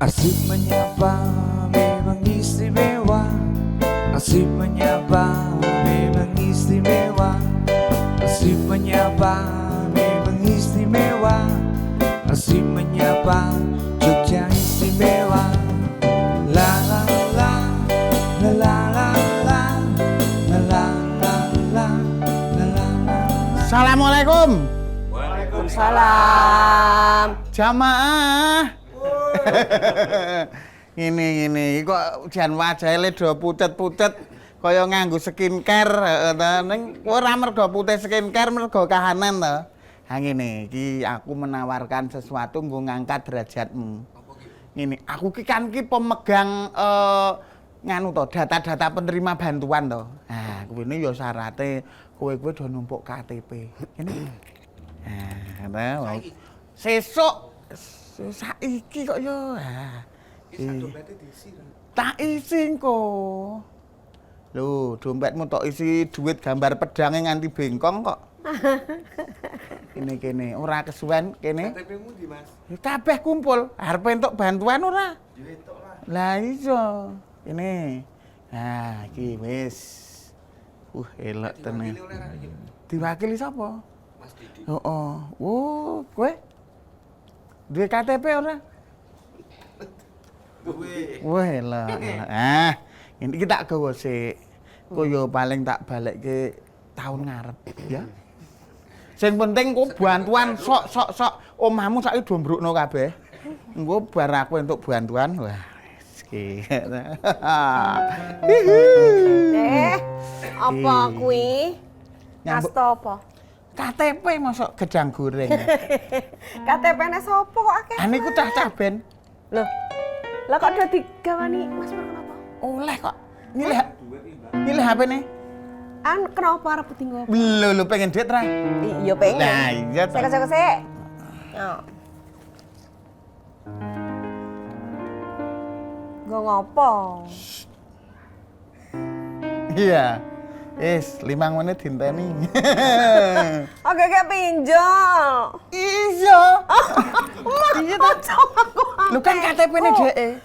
Asik menyapa memang istimewa. Asik menyapa memang istimewa. Asik menyapa memang istimewa. Asik menyapa Jogja istimewa. La la la la la la la la la la la la la. Assalamualaikum. Waalaikumsalam. Jamaah. Ini kok jan wajahe le do putet-putet kaya nganggo skincare ning ora mergo putih skincare mergo kahanan to. Ha ngene iki aku menawarkan sesuatu nggo ngangkat derajatmu. Ngene, aku ki kan pemegang nganu to, data-data penerima bantuan to. Nah, kuwi ya syarate kowe do numpuk KTP. Ngene. Nah, sesuk saiki kok yo. Tak isi kok. Lho, dompetmu tok isi duit gambar pedange nganti bengkong kok. Kene ora kesuwen kene. KTP-mu di Mas? Kabeh kumpul, arep entuk bantuan ora? Yo entuk lah. Lah iya. Kene. Nah, iki wis. Elok tenan. Diwakili sapa? Mas Didi. Heeh. Oh, kowe duwe KTP ora? Duwe. Wah, elok. Ah, ini kita gawa sik. Koyo paling tak balekke tahun ngarep, ya. Sing penting ku bantuan sok omahmu saiki dombrukno kabeh. Engko bar aku entuk bantuan, wah wis iki. Apa kuwi? Ngasta apa? KTP mosok gedang goreng. KTP-ne sapa kok akeh? Niku cah ben. Loh. Lah kok udah digawani Mas Pur kenapa? Oleh kok. Nyilih HP-ne. Kenapa arep tinggal? Lho pengen duit ra? Iya pengen. Nah, iya to. Sik. Yo. Nggo ngopo? Iya. 5 menit dinteni. Oke, pinjol. Iya. Iya to aku. Lu kan KTP-ne dhek.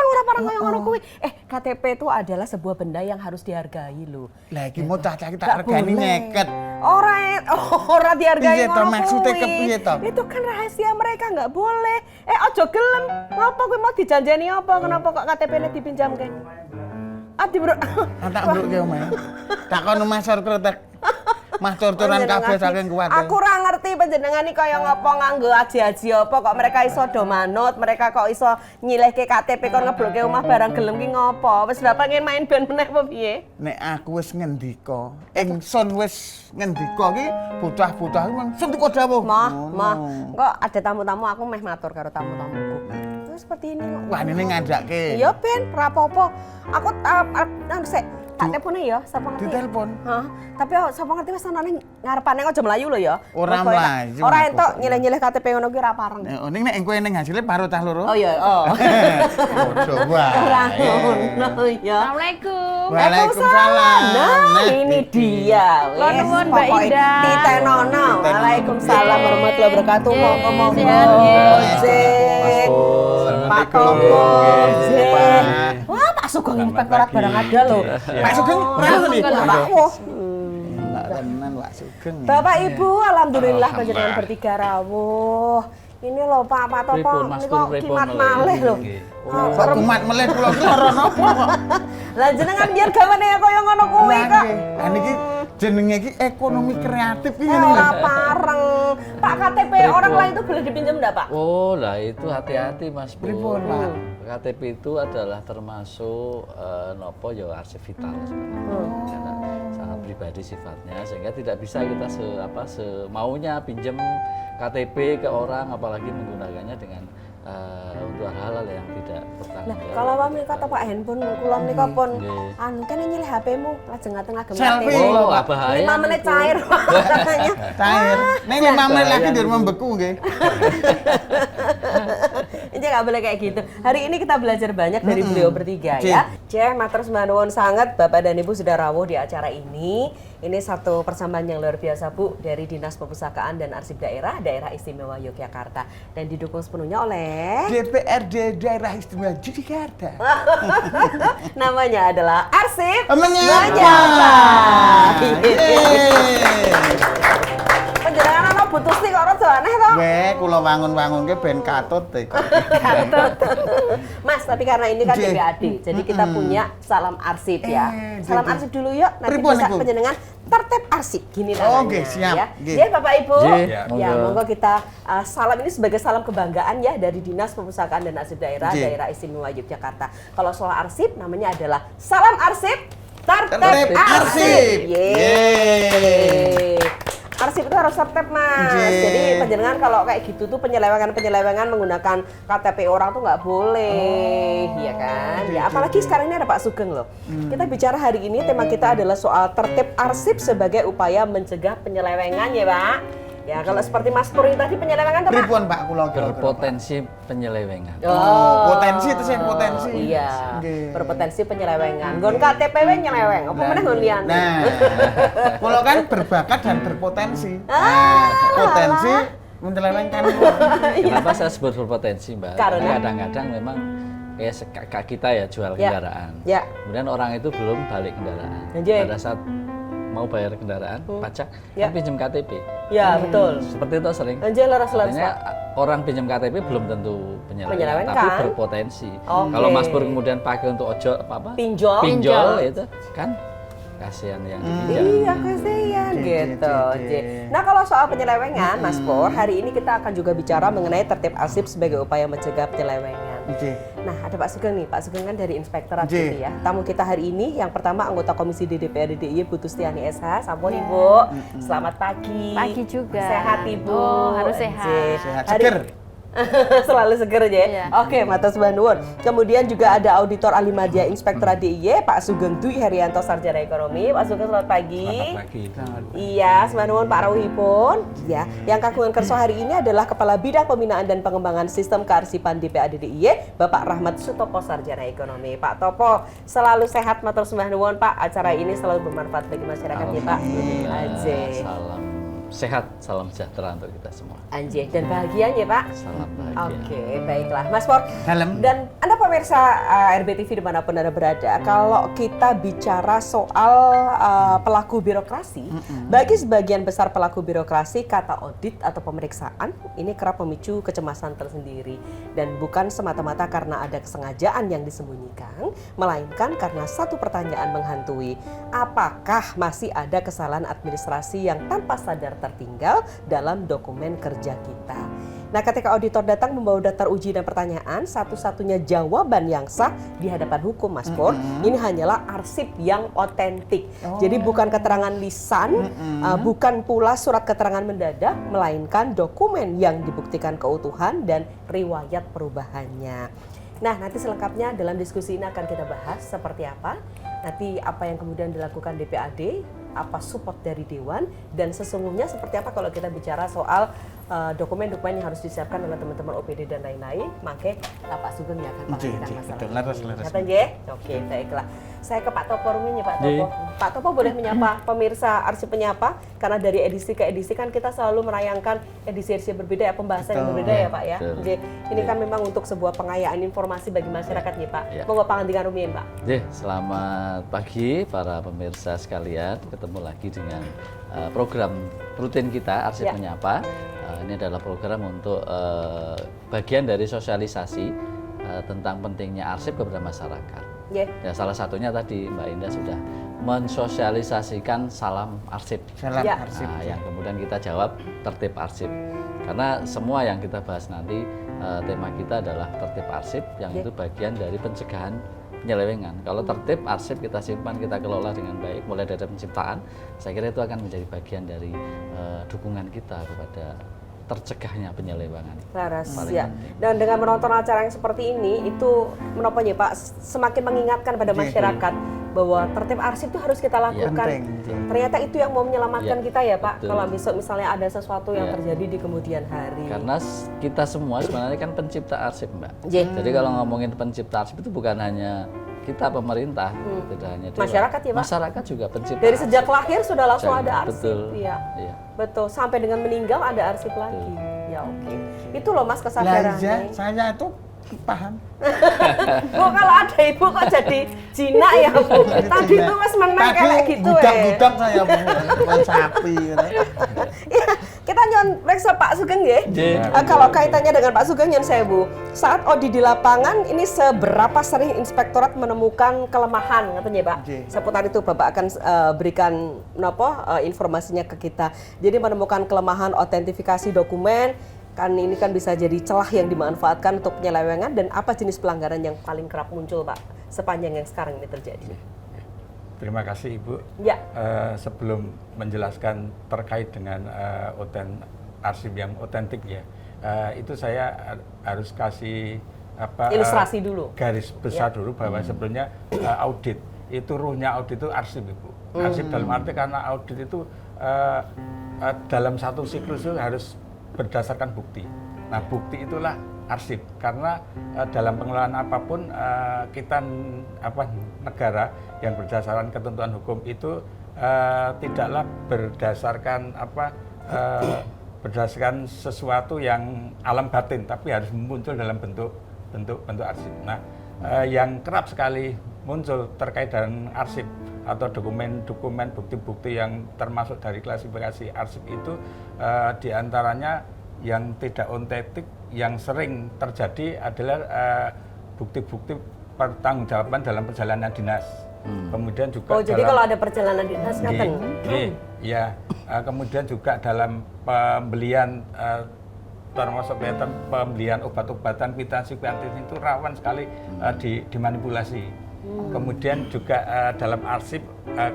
Ora pareng koyo ngono kuwi. KTP itu adalah sebuah benda yang harus dihargai lho. Lah iki mau cah-cah tak regani nyeket. Ora dihargai Piye to ngono maksudnya kuwi. kepiye to? Itu kan rahasia mereka nggak boleh. Aja gelem. Ngapa kowe mau dijanjeni apa? Kenapa kok KTP-ne dipinjamke? Bro. Tak mbruke omae. Takon Mas Sur kretek. Mas tur-turan kabeh saking kuat. Aku ora ngerti panjenengan iki kaya ngapa nganggo aji-aji apa kok mereka iso do manut, mereka kok iso nyilihke KTP kon ngebloke omah barang gelem ki ngopo? Wis ora pengen main band meneh apa piye? Nek aku wis ngendika, ingsun wis ngendika ki bocah-bocah ki sendika dawuh. Mah, kok ada tamu-tamu aku meh matur karo tamu-tamuku. Seperti ini kok. Wah, ini ngajake. Iya, Ben, ora apa-apa. Aku sik tak telepone ya, sapa ngerti? Ditelepon. Hah? Tapi sapa ngerti wis ana ning ngarepane aja mlayu lho ya. Ora mlayu. Ora entuk nyilih-nyilih KTP ngono ki ora pareng. Ning nek kowe ning hasilé paro tah loro. Oh iya, Padha wae. Ora ngono ya. Assalamualaikum. Waalaikumsalam. Nah, ini dia. Kula nuwun Mbak Indah. Ditenono. Waalaikumsalam warahmatullahi wabarakatuh. Monggo-monggo. Mas Pur. Pak Tonggo. Wah, Pak Sugeng inspektorat barang ada loh. Pak Sugeng pernah nih. Wah. Enggak tenan Pak Sugeng. Bapak Ibu, alhamdulillah panjenengan bertiga rawuh. Ini loh Pak Topo, ini kok kimat malih loh. Kok kumat meleh kula ki ora napa kok. Lah jenengan biar gawane kaya ngono kuwi kok. Lah niki jenenge iki ekonomi kreatif iki Ora pareng. Pak KTP orang lain itu boleh dipinjam enggak, Pak? Oh, lah itu hati-hati Mas Pur. Pripun, Pak? KTP itu adalah termasuk nopo ya arsip vital sebenarnya. Karena sangat pribadi sifatnya sehingga tidak bisa kita semaunya pinjam KTP ke orang apalagi menggunakannya dengan untuk hal-hal yang tidak bertanggung Nah, jawab. kalau wami kata Pak handphone kula menika pun Nggih. anu kan nyilih HP-mu lajeng ngagem Selfie. KTP. Oh, bahaya. 5 menit cair katanya. Cair. Ning 5 menit lagi di rumah beku nggih. nggak boleh kayak gitu. Hari ini kita belajar banyak dari beliau bertiga Cih. ya. Ceh, matur nuwun sangat Bapak dan Ibu sudah rawuh di acara ini. Ini satu persambahan yang luar biasa Bu dari Dinas Perpustakaan dan Arsip Daerah Istimewa Yogyakarta dan didukung sepenuhnya oleh DPRD Daerah Istimewa Yogyakarta. namanya adalah Arsip Menyapa. Penjenengan ana butuh sih kok rada aneh to. Weh, kula wangun-wangunke ben katut e kok. Mas, tapi karena ini kan Nggih. DPAD, jadi kita punya salam arsip ya. Salam nggih. arsip dulu yuk, nanti Pripun, bisa Ibu? penjenengan tertib arsip. Gini Oh, namanya. nggih, siap. Ya. Nggih. Nggih, Bapak Ibu. Nggih, Ya, monggo. monggo kita salam ini sebagai salam kebanggaan ya dari Dinas Perpustakaan dan Arsip Nggih. Daerah Istimewa Yogyakarta. Kalau soal arsip namanya adalah salam arsip tertib Tertib arsip. arsip. Yeay. Arsip itu harus tertib Mas. Nggih. Jadi penjenengan kalau kayak gitu tuh penyelewengan menggunakan KTP orang tuh nggak boleh, ya kan? Ya apalagi sekarang ini ada Pak Sugeng loh. Kita bicara hari ini tema kita adalah soal tertib arsip sebagai upaya mencegah penyelewengan ya Pak. Ya kalau seperti Mas Pur ini tadi penyelewengan tuh Pak. Pripun Pak kula kira-kira, Pak? Berpotensi penyelewengan. Oh, potensi itu sih potensi. Iya, Nggih. berpotensi penyelewengan. Gon KTP we nyeleweng, apa meneh nggon liyane. Nah, kula kan berbakat dan berpotensi. Potensi menyelewengkan. Kenapa saya sebut berpotensi, Mbak? Karena? Kadang-kadang memang kayak kakak kita ya jual Ya. kendaraan. Ya. Kemudian orang itu belum balik kendaraan. Anjay. Pada saat mau bayar kendaraan, pajak, Ya. kan pinjam KTP. Ya, betul. Seperti itu sering. Anjir leres-leres Artinya Pak. orang pinjam KTP belum tentu penyelewengan, Menyelewengkan. tapi berpotensi. Oke. Kalau Mas Pur kemudian pakai untuk apa? Pinjol. Pinjol itu kan kasihan yang dipinjam. Iya kasihan gitu. Nah kalau soal penyelewengan, Mas Pur, hari ini kita akan juga bicara mengenai tertib arsip sebagai upaya mencegah penyelewengan. Nggih. Nah ada Pak Sugeng nih, Pak Sugeng kan dari Inspektorat Nggih. gitu ya. Tamu kita hari ini yang pertama anggota Komisi DPRD DIY Bu Tustiani SH. Sampun Ibu, selamat pagi. Pagi juga. Sehat Ibu. Oh, harus sehat. Anjir. Sehat Hari- seger. Selalu seger aja ya. Iya. Oke, matur nuwun. Kemudian juga ada Auditor Ahli Madya Inspektorat DIY Pak Sugeng Dwi Herianto Sarjana Ekonomi. Pak Sugeng selamat pagi. Iya, nuwun Pak Rawuhipun. Ya, yang kagungan kerso hari ini adalah Kepala Bidang Pembinaan dan Pengembangan Sistem Kearsipan DPAD DIY Bapak Rahmat Sutopo Sarjana Ekonomi. Pak Topo, selalu sehat matur nuwun Pak. Acara ini selalu bermanfaat bagi masyarakat ya Pak. Alhamdulillah. Anjir. Salam sehat, salam sejahtera untuk kita semua. Anjir dan bahagia ya Pak. Salam bahagia. Oke, baiklah. Mas Pur, Dalem. dan Anda pemirsa RBTV dimanapun Anda berada, kalau kita bicara soal pelaku birokrasi, bagi sebagian besar pelaku birokrasi, kata audit atau pemeriksaan, ini kerap memicu kecemasan tersendiri. Dan bukan semata-mata karena ada kesengajaan yang disembunyikan, melainkan karena satu pertanyaan menghantui, apakah masih ada kesalahan administrasi yang tanpa sadar tertinggal dalam dokumen kerja kita. Nah, ketika auditor datang membawa daftar uji dan pertanyaan, satu-satunya jawaban yang sah di hadapan hukum, Mas Pur, ini hanyalah arsip yang otentik. Jadi bukan keterangan lisan, bukan pula surat keterangan mendadak, melainkan dokumen yang dibuktikan keutuhan dan riwayat perubahannya. Nah, nanti selengkapnya dalam diskusi ini akan kita bahas seperti apa. Nanti apa yang kemudian dilakukan DPAD, apa support dari Dewan, dan sesungguhnya seperti apa kalau kita bicara soal dokumen-dokumen yang harus disiapkan oleh teman-teman OPD dan lain-lain. Makanya Pak Sugeng yang akan mengajukan masalah betul. ini. Leres. Kata Nggih? Oke, baiklah. Saya ke Pak Topo Rumi, Pak Topo. Nggih. Pak Topo boleh menyapa pemirsa Arsip Penyapa, karena dari edisi ke edisi kan kita selalu merayangkan edisi-edisi berbeda ya, pembahasan yang Betul. berbeda ya Pak ya. Betul. Nggih. Ini kan memang untuk sebuah pengayaan informasi bagi masyarakat ya Pak. Ya. Monggo pangandikan rumiyin Pak. Selamat pagi para pemirsa sekalian. Ketemu lagi dengan program rutin kita Arsip Ya. Menyapa. Ini adalah program untuk bagian dari sosialisasi tentang pentingnya arsip kepada masyarakat. Nggih. Ya, salah satunya tadi Mbak Indah sudah mensosialisasikan salam arsip. Salam Ya. arsip. Nah, yang kemudian kita jawab tertib arsip. Karena semua yang kita bahas nanti tema kita adalah tertib arsip yang Oke. itu bagian dari pencegahan penyelewengan. Kalau tertib arsip kita simpan, kita kelola dengan baik mulai dari penciptaan, saya kira itu akan menjadi bagian dari dukungan kita kepada tercegahnya penyelewengan. Laras, Paling ya. penting. Dan dengan menonton acara yang seperti ini, itu menapa ya Pak, semakin mengingatkan pada masyarakat bahwa tertib arsip itu harus kita lakukan. Penting. Ternyata itu yang mau menyelamatkan Ya, kita ya Pak, betul. kalau besok misalnya ada sesuatu yang Ya. terjadi di kemudian hari. Karena kita semua sebenarnya kan pencipta arsip, Mbak. J. Jadi kalau ngomongin pencipta arsip itu bukan hanya kita pemerintah, tidak hanya dewan. Masyarakat ya, Pak? Masyarakat juga pencipta. Dari arsip. sejak lahir sudah langsung Jangan, ada arsip. betul. Iya. Iya. Betul, sampai dengan meninggal ada arsip lagi. Ya oke. Itu loh Mas Lah kesadaran. iya, saya itu paham. Bu kalau ada ibu kok jadi jinak ya Bu. Tadi itu Mas menang kayak gitu gudang-gudang saya bukan sapi. Iya, kita nyon periksa Pak Sugeng ya. J. Kalau kaitannya dengan Pak Sugeng nyon saya Bu, saat audit di lapangan ini seberapa sering inspektorat menemukan kelemahan katanya Pak? J. Seputar itu Bapak akan berikan informasinya ke kita. Jadi menemukan kelemahan autentifikasi dokumen, kan ini kan bisa jadi celah yang dimanfaatkan untuk penyelewengan, dan apa jenis pelanggaran yang paling kerap muncul Pak sepanjang yang sekarang ini terjadi? Terima kasih Ibu. Ya. Sebelum menjelaskan terkait dengan arsip yang otentik ya, itu saya harus kasih Ilustrasi dulu. garis besar dulu bahwa sebenarnya audit itu ruhnya audit itu arsip Ibu. Arsip dalam arti karena audit itu dalam satu siklus itu harus berdasarkan bukti. Nah bukti itulah arsip karena dalam pengelolaan apapun kita negara yang berdasarkan ketentuan hukum itu tidaklah berdasarkan berdasarkan sesuatu yang alam batin, tapi harus muncul dalam bentuk arsip. Nah yang kerap sekali muncul terkait dengan arsip atau dokumen-dokumen bukti-bukti yang termasuk dari klasifikasi arsip itu diantaranya yang tidak otentik yang sering terjadi adalah bukti-bukti pertanggungjawaban dalam perjalanan dinas. Kemudian juga Jadi kalau ada perjalanan dinas ngaten. Ya, kemudian juga dalam pembelian termasuk pembelian obat-obatan kwitansi itu rawan sekali dimanipulasi. Kemudian juga dalam arsip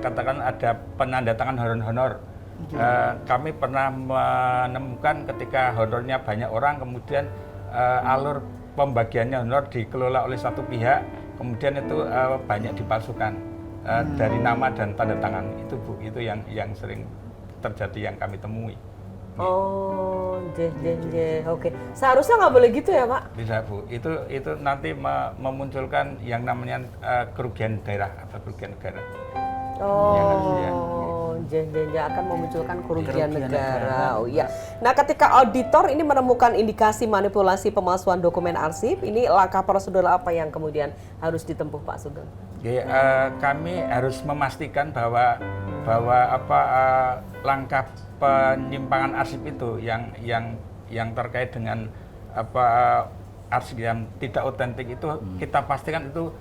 katakan ada penandatangan honor. Kami pernah menemukan ketika honornya banyak orang, kemudian alur pembagiannya honor dikelola oleh satu pihak, kemudian itu banyak dipalsukan dari nama dan tanda tangan. Itu Bu, itu yang sering terjadi yang kami temui. Oh, oke. Seharusnya nggak boleh gitu ya Pak? Bisa Bu, itu nanti memunculkan yang namanya kerugian daerah atau kerugian negara. Akan memunculkan kerugian negara. Oh iya. Nah, ketika auditor ini menemukan indikasi manipulasi pemalsuan dokumen arsip, ini langkah prosedural apa yang kemudian harus ditempuh Pak Sugeng? Kami harus memastikan bahwa langkah penyimpangan arsip itu yang terkait dengan arsip yang tidak otentik itu kita pastikan itu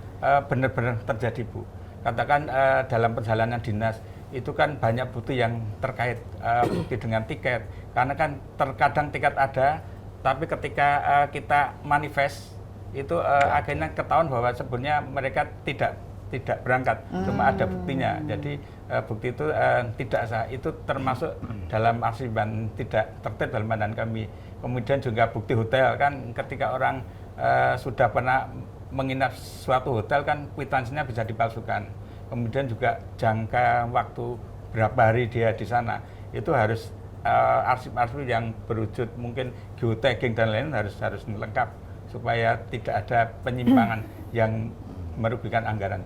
benar-benar terjadi Bu. Katakan dalam perjalanan dinas itu kan banyak bukti yang terkait bukti dengan tiket, karena kan terkadang tiket ada tapi ketika kita manifest itu akhirnya ketahuan bahwa sebenarnya mereka tidak berangkat, cuma ada buktinya. Jadi bukti itu tidak sah, itu termasuk dalam arsip yang tidak tertib dalam pandangan kami. Kemudian juga bukti hotel kan, ketika orang sudah pernah menginap suatu hotel kan kwitansinya bisa dipalsukan. Kemudian juga jangka waktu berapa hari dia di sana, itu harus arsip-arsip yang berwujud mungkin geotagging dan lain harus lengkap supaya tidak ada penyimpangan yang merugikan anggaran.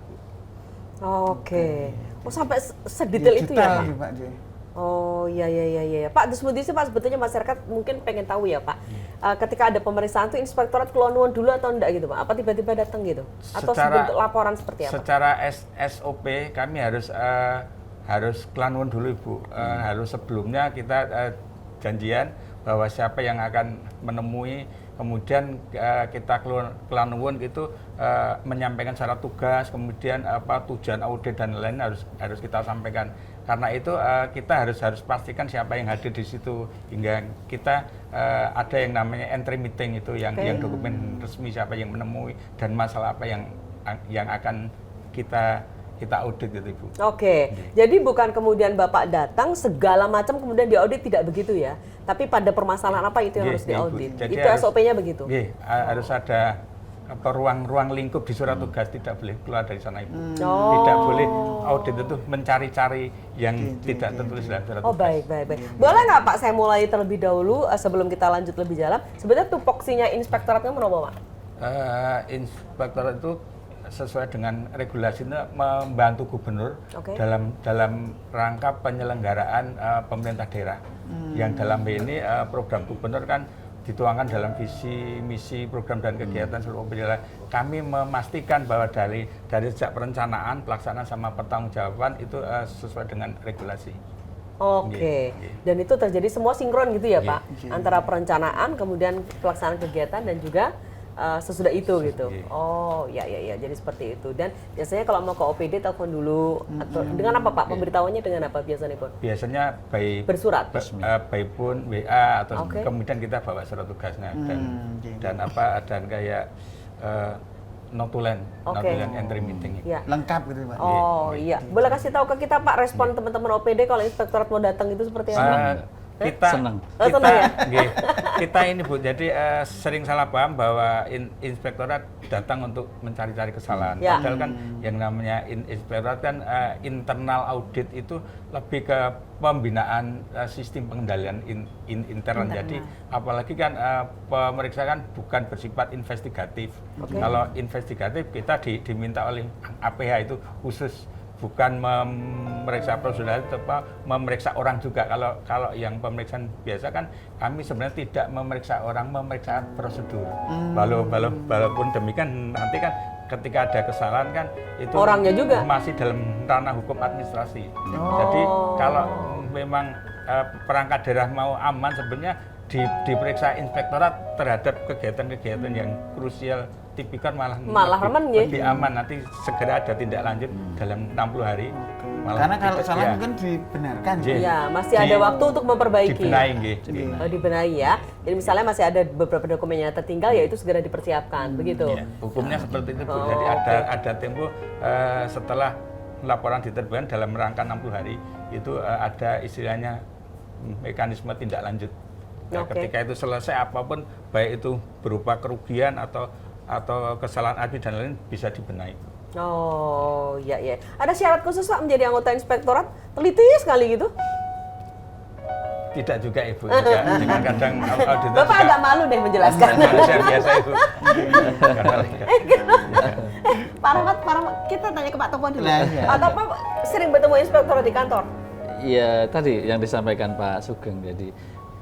Oke. Oh, sampai sedetail itu ya Pak? Pak J. Oh iya. Pak, disebutnya Pak, sebetulnya masyarakat mungkin pengen tahu ya Pak. Ketika ada pemeriksaan tuh inspektorat keluar dulu atau enggak gitu Pak? Apa tiba-tiba datang gitu? Atau bentuk laporan seperti apa? Secara SOP kami harus keluar dulu Ibu. Harus sebelumnya kita janjian bahwa siapa yang akan menemui, kemudian kita keluar itu menyampaikan syarat tugas, kemudian tujuan audit dan lain harus kita sampaikan. Karena itu kita harus pastikan siapa yang hadir di situ, hingga kita ada yang namanya entry meeting itu yang dokumen resmi siapa yang menemui dan masalah apa yang akan kita kita audit gitu Ibu. Oke, jadi bukan kemudian Bapak datang segala macam kemudian diaudit, tidak begitu ya? Tapi pada permasalahan apa itu yang Nggih, harus nggih, Bu. diaudit? Jadi Itu harus- SOP-nya begitu? Nggih, harus ada ruang lingkup di surat tugas, tidak boleh keluar dari sana Ibu. Oh. Tidak boleh audit itu mencari-cari yang tidak tertulis dalam surat Oh tugas. baik. Boleh nggak Pak saya mulai terlebih dahulu sebelum kita lanjut lebih dalam? Sebenarnya tupoksinya inspektoratnya menapa Pak? Inspektorat itu sesuai dengan regulasi itu membantu gubernur Oke. dalam rangka penyelenggaraan pemerintah daerah. Yang dalam hal ini program gubernur kan dituangkan dalam visi misi program dan kegiatan seluruh pemerintah. Kami memastikan bahwa dari sejak perencanaan, pelaksanaan sama pertanggungjawaban itu sesuai dengan regulasi. Oke, Nggih. dan itu terjadi semua sinkron gitu ya Nggih. Pak? Antara perencanaan, kemudian pelaksanaan kegiatan dan juga sesudah itu gitu. Nggih. Oh, ya, jadi seperti itu. Dan biasanya kalau mau ke OPD telepon dulu atau dengan apa Pak? Pemberitahuannya dengan apa biasanya Pun? Biasanya by Bersurat. by phone, WA atau Oke. kemudian kita bawa surat tugasnya oke. dan kayak notulen Oke. entry meeting. Ya. Lengkap gitu Pak. Oh iya, boleh kasih tahu ke kita Pak respon teman-teman OPD kalau inspektorat mau datang itu seperti apa? Kita Senang. Senang ya? nggih. Kita ini Bu, jadi sering salah paham bahwa inspektorat datang untuk mencari-cari kesalahan. Ya. Padahal kan yang namanya inspektorat kan internal audit itu lebih ke pembinaan sistem pengendalian internal. Jadi apalagi kan pemeriksaan bukan bersifat investigatif. Kalau investigatif kita diminta oleh APH itu khusus, bukan memeriksa prosedur, tapi memeriksa orang juga. Kalau yang pemeriksaan biasa kan kami sebenarnya tidak memeriksa orang, memeriksa prosedur. Walaupun demikian nanti kan ketika ada kesalahan kan itu Orangnya juga? masih dalam ranah hukum administrasi. Jadi kalau memang perangkat daerah mau aman sebenarnya diperiksa inspektorat terhadap kegiatan-kegiatan yang krusial tipikor malah aman, ya? lebih aman, nanti segera ada tindak lanjut dalam 60 hari. Malah Karena kalau tidak- salah ya, mungkin dibenarkan. Nggih. Iya, masih ada waktu untuk memperbaiki. dibenahi nggih. Oh, dibenahi ya. Jadi misalnya masih ada beberapa dokumen yang tertinggal, ya itu segera dipersiapkan, begitu. Iya, hukumnya seperti itu Bu. Jadi ada tempo setelah laporan diterbitkan dalam rangka 60 hari itu ada istilahnya mekanisme tindak lanjut. Nah, Oke. ketika itu selesai apapun, baik itu berupa kerugian atau kesalahan admin dan lain bisa dibenahi. Oh, iya. Ada syarat khusus Pak menjadi anggota inspektorat? Teliti sekali gitu. Tidak juga Ibu, juga dengan kadang auditor Bapak juga agak malu deh menjelaskan. manusia biasa Ibu. Karena- Pak Rahmat, kita tanya ke Pak Topo dulu. Nah, iya. Atau Pak sering bertemu inspektorat di kantor? Iya, tadi yang disampaikan Pak Sugeng, jadi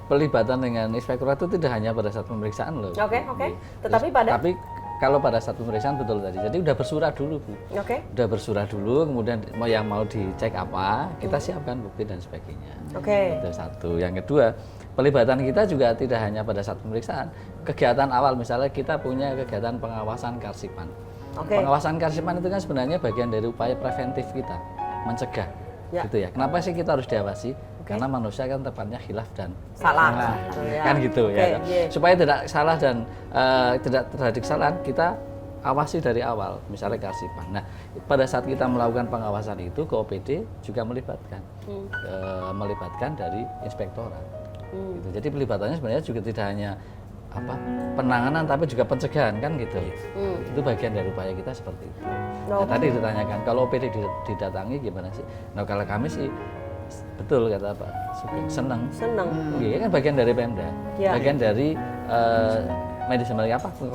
pelibatan dengan inspektorat itu tidak hanya pada saat pemeriksaan loh. Oke. Jadi, Tapi kalau pada saat pemeriksaan betul tadi, jadi udah bersurat dulu Bu. Oke. Udah bersurat dulu, kemudian yang mau dicek apa, kita siapkan bukti dan sebagainya. Oke. Itu satu. Yang kedua, pelibatan kita juga tidak hanya pada saat pemeriksaan. Kegiatan awal, misalnya kita punya kegiatan pengawasan karsipan. Oke. Pengawasan karsipan itu kan sebenarnya bagian dari upaya preventif kita, mencegah. Ya. Gitu ya. Kenapa sih kita harus diawasi? Karena manusia kan tempatnya khilaf dan Salah. Ya. kan gitu Oke, ya kan? iya. Supaya tidak salah dan tidak terjadi kesalahan, kita awasi dari awal, misalnya karsipan. Nah, pada saat kita melakukan pengawasan itu ke OPD juga melibatkan dari inspektorat. Gitu. Jadi pelibatannya sebenarnya juga tidak hanya penanganan tapi juga pencegahan kan gitu. Itu bagian dari upaya kita seperti itu. Nah, tadi ditanyakan kalau OPD didatangi gimana sih? Nah, kalau kami sih betul kata Pak Sugeng, senang. Iya kan bagian dari Pemda, Ya. bagian dari